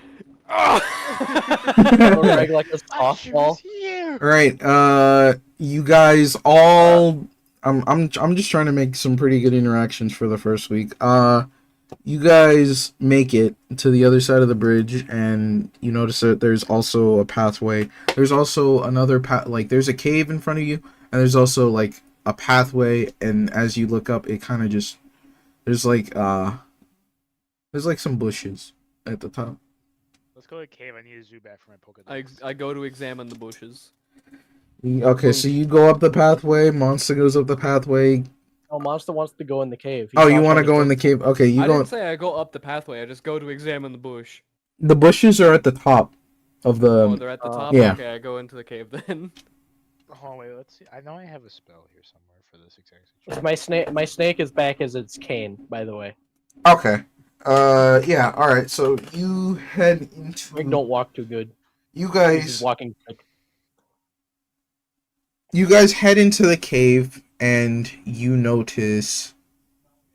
Throw Greg like a I shoot softball. here. All right. You guys all. I'm just trying to make some pretty good interactions for the first week. You guys make it to the other side of the bridge, and you notice that there's also a pathway. There's also another path. Like there's a cave in front of you, and there's also like a pathway. And as you look up, it kind of just there's like some bushes at the top. Let's go to the cave. I need a zoo back for my Pokedex. I go to examine the bushes. Okay, so you go up the pathway. Monster goes up the pathway. Oh, Monster wants to go in the cave. Oh, you want to go in the cave? Okay, you I go. didn't say I go up the pathway. I just go to examine the bush. The bushes are at the top of Oh, the. they're at the top? yeah. Okay, I go into the cave then. Oh wait, let's see. I know I have a spell here somewhere for this exact So situation. my snake is back as its cane, by the way. Okay. Yeah. All right. So you head into. Greg don't walk too good. You He's guys. walking quick. You guys head into the cave, and you notice.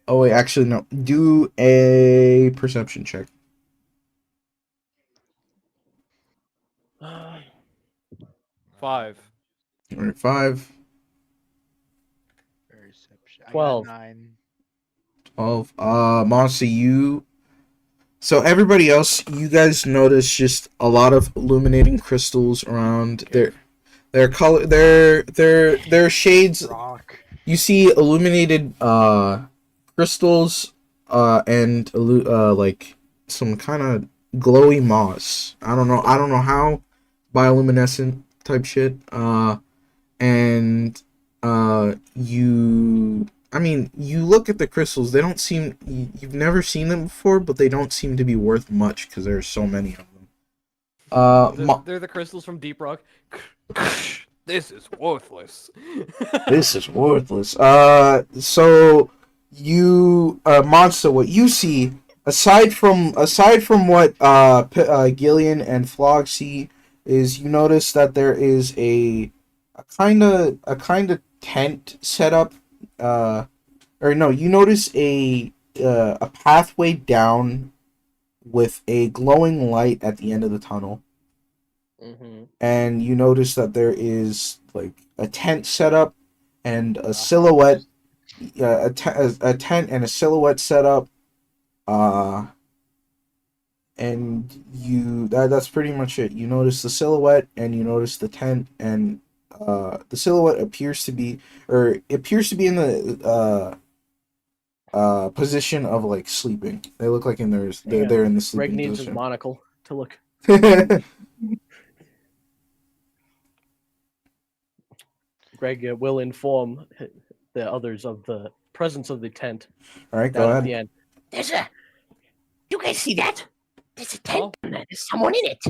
Oh wait, actually no. Do a perception check. 5. All right, 5, Perception. I got 12. 9. 12. Monster, you. So everybody else, you guys notice just a lot of illuminating crystals around. Their color, their shades. Rock. You see illuminated crystals and like some kind of glowy moss. I don't know how, bioluminescent type shit. And you look at the crystals. They don't seem, you've never seen them before, but they don't seem to be worth much because there's so many of them. They're the crystals from Deep Rock. This is worthless. This is worthless. So you, Monster, what you see, aside from what Gillian and Flog see, is you notice that there is a kind of tent set up. Or no, you notice a pathway down with a glowing light at the end of the tunnel. Mm-hmm. And you notice that there is like a tent set up and a silhouette, a tent and a silhouette set up, and that's pretty much it. You notice the silhouette and you notice the tent, and the silhouette appears to be in the position of like sleeping. They look like they're in the Greg sleeping needs his position. monocle to look. Greg will inform the others of the presence of the tent. All right, Down go at ahead. the end. There's a. You guys see that? There's a tent. Oh. And there's someone in it.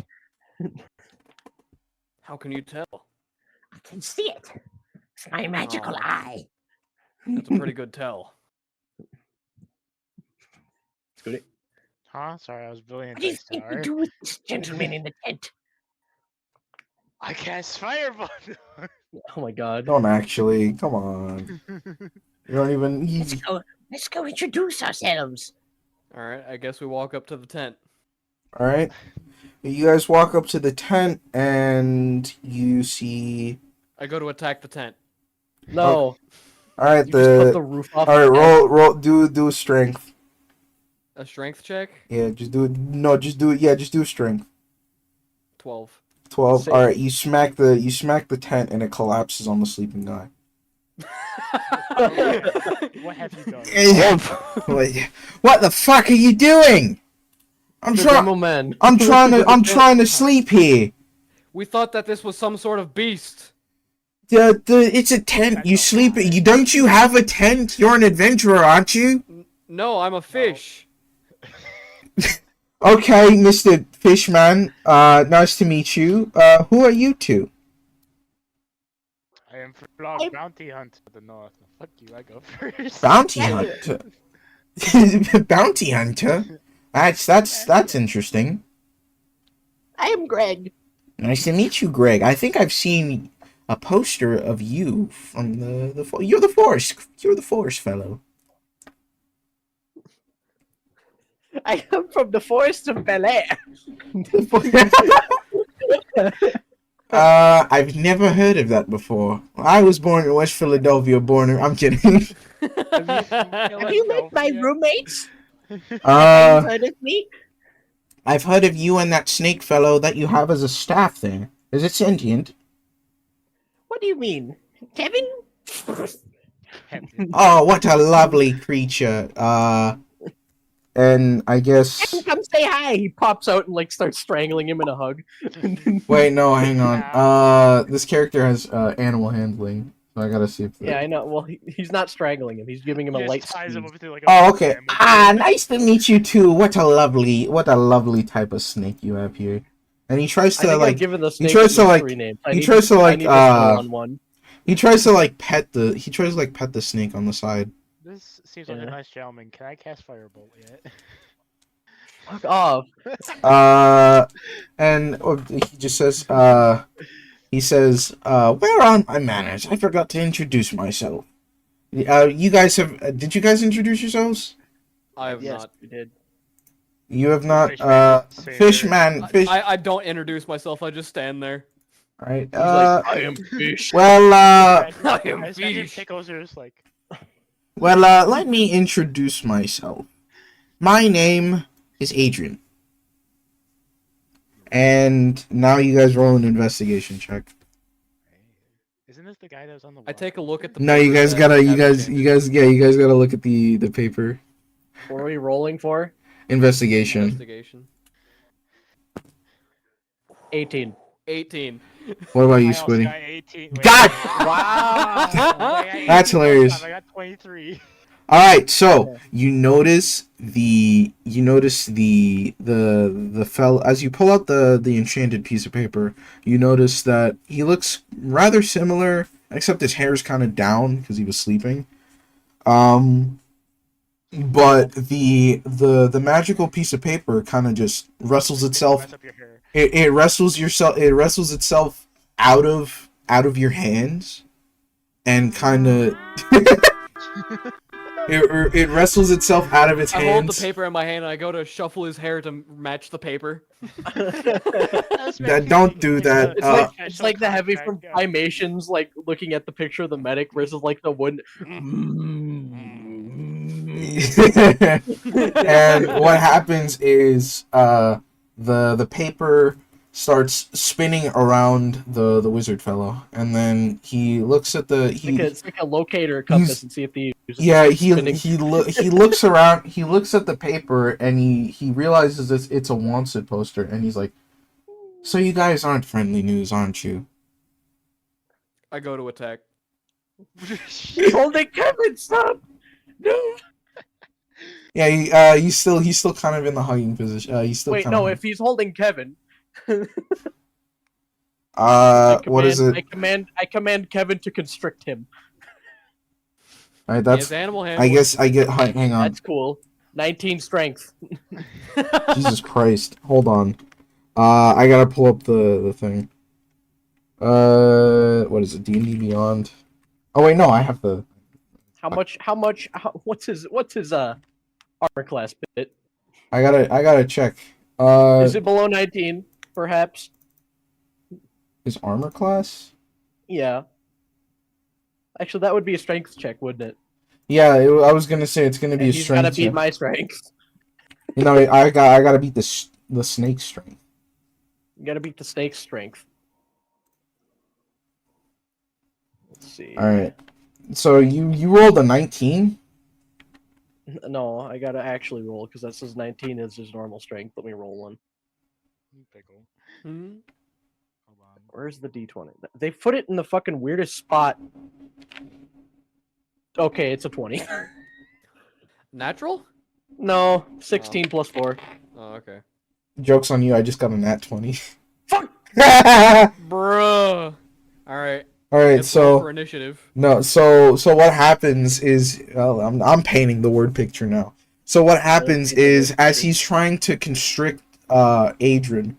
How can you tell? I can see it. It's my magical Oh. eye. That's a pretty good tell. Scooty. Huh? Sorry, I was building a What do you dice think we tower. do with this gentleman in the tent? I cast fireball. Oh my god. Don't actually. Come on. You don't even. Let's go introduce ourselves. All right, I guess we walk up to the tent. All right. You guys walk up to the tent and you see. I go to attack the tent. No. All right. You just cut the roof off. All right. the tent. Roll. Do a strength. A strength check. Yeah. Just do it. No. Just do it. Yeah. Just do a strength. 12. 12. Save. All right. You smack the tent and it collapses on the sleeping guy. What have you done? What the fuck are you doing? I'm The trying. demo man. I'm trying to sleep here. We thought that this was some sort of beast. It's a tent. You sleep. You don't you have a tent? You're an adventurer, aren't you? No, I'm a fish. Okay, Mr. Fishman. Nice to meet you. Who are you two? I am Frog Bounty Hunter to the north. Fuck you, I go first. Bounty hunter. Bounty hunter. That's interesting. I am Greg. Nice to meet you, Greg. I think I've seen a poster of you from you're the forest fellow. I am from the forest of Bel Air. I've never heard of that before. I was born in West Philadelphia. I'm kidding. Have you met my roommates? Have Uh, you heard of me? I've heard of you and that snake fellow that you have as a staff there. Is it sentient? What do you mean? Kevin? Oh, what a lovely creature. And I guess. Kevin, come say hi. He pops out and like starts strangling him in a hug. Wait, no, hang on. This character has animal handling, so I gotta see if. Yeah, I know. Well, he's not strangling him. He's giving him a Just light ties him squeeze. over to, like, a Oh, okay. family. Nice to meet you too. What a lovely type of snake you have here. And he tries I to think I've like given the snake tries to, at least like- 3 names. he tries to, like, on one. pet the snake on the side. This seems like a Yeah. nice gentleman. Can I cast Firebolt yet? Fuck off. And he just says, he says, where are my manners? I forgot to introduce myself. You guys have, did you guys introduce yourselves? I have Yes, not. we did. You have not, Fishman, Fishman, Fish, I don't introduce myself. I just stand there. right, He's like, I am fish. well, I am I just imagine fish. Pickles are just like, let me introduce myself. My name is Adrian. and now you guys roll an investigation check. isn't this the guy that was on the wall? I take a look at the. No, you paper guys that gotta, has you guys changed. gotta look at the paper. What are we rolling for? Investigation. Investigation. 18. 18. What about you, I also Squiddy? got 18. Wait, God! Wow! wait, I got 18 That's hilarious. last time, I got 23. All right, so you notice the fell as you pull out the enchanted piece of paper. You notice that he looks rather similar, except his hair's kind of down because he was sleeping. But the magical piece of paper kind of just wrestles itself. Mess up your hair. It wrestles itself out of your hands, and kind of. It wrestles itself out of its I hold the hands. paper in my hand and I go to shuffle his hair to match the paper. Don't do that. It's it's like the heavy from Primations, like looking at the picture of the medic versus like the wood. And what happens is the paper starts spinning around the wizard fellow, and then he looks at It's like a locator compass and see if the he looks around, he looks at the paper, and he realizes it's a wanted poster, and he's like, so you guys aren't friendly news, aren't you? I go to attack. He's holding Kevin. Stop! No. Yeah, he's still kind of in the hugging position. He's still Wait, kind no. of, If he's holding Kevin, what is it? I command Kevin to constrict him. All right, He that's has animal I handling. guess I get. Hang on. That's cool. 19 strength. Jesus Christ. Hold on. I gotta pull up the thing. What is it? D&D Beyond. Oh wait, no, I have the. What's his armor class bit? I gotta check. Is it below 19, perhaps? His armor class? Yeah. Actually, that would be a strength check, wouldn't it? Yeah, I was gonna say it's gonna be a He's strength gotta beat check. my strength. You know, I gotta beat the snake strength. You gotta beat the snake's strength. Let's see. All right. So you rolled a 19. No, I gotta actually roll because that says 19 is his normal strength. Let me roll one. Pickle. Hmm? Hold on. Where's the d20? They put it in the fucking weirdest spot. Okay, it's a 20. Natural? No, 16 plus 4. Oh, okay. Joke's on you. I just got a nat 20. Fuck! Bruh. All right. All right. Let's roll for So initiative. no. So what happens is I'm painting the word picture now. So what happens paint the is word as picture. he's trying to constrict Adrian,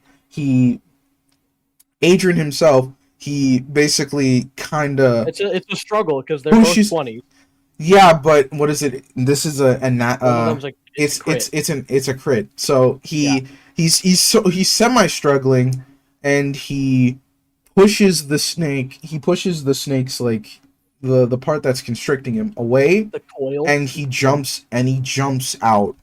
Adrian himself, he basically kind of It's a struggle because they're Who both she's- 20. yeah, but what is it? This is a nat. One of them's like It's crit. a crit. So he's semi struggling, and he pushes the snake. He pushes the snake's like the part that's constricting him away, the coil. and he jumps out.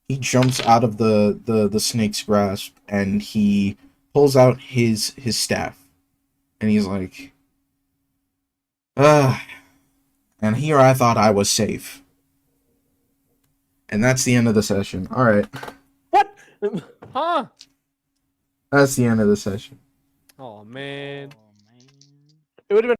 He jumps out of the snake's grasp, and he pulls out his staff, and he's like, and here I thought I was safe. And that's the end of the session. All right. What? Huh? That's the end of the session. Oh man. Oh man. It would have been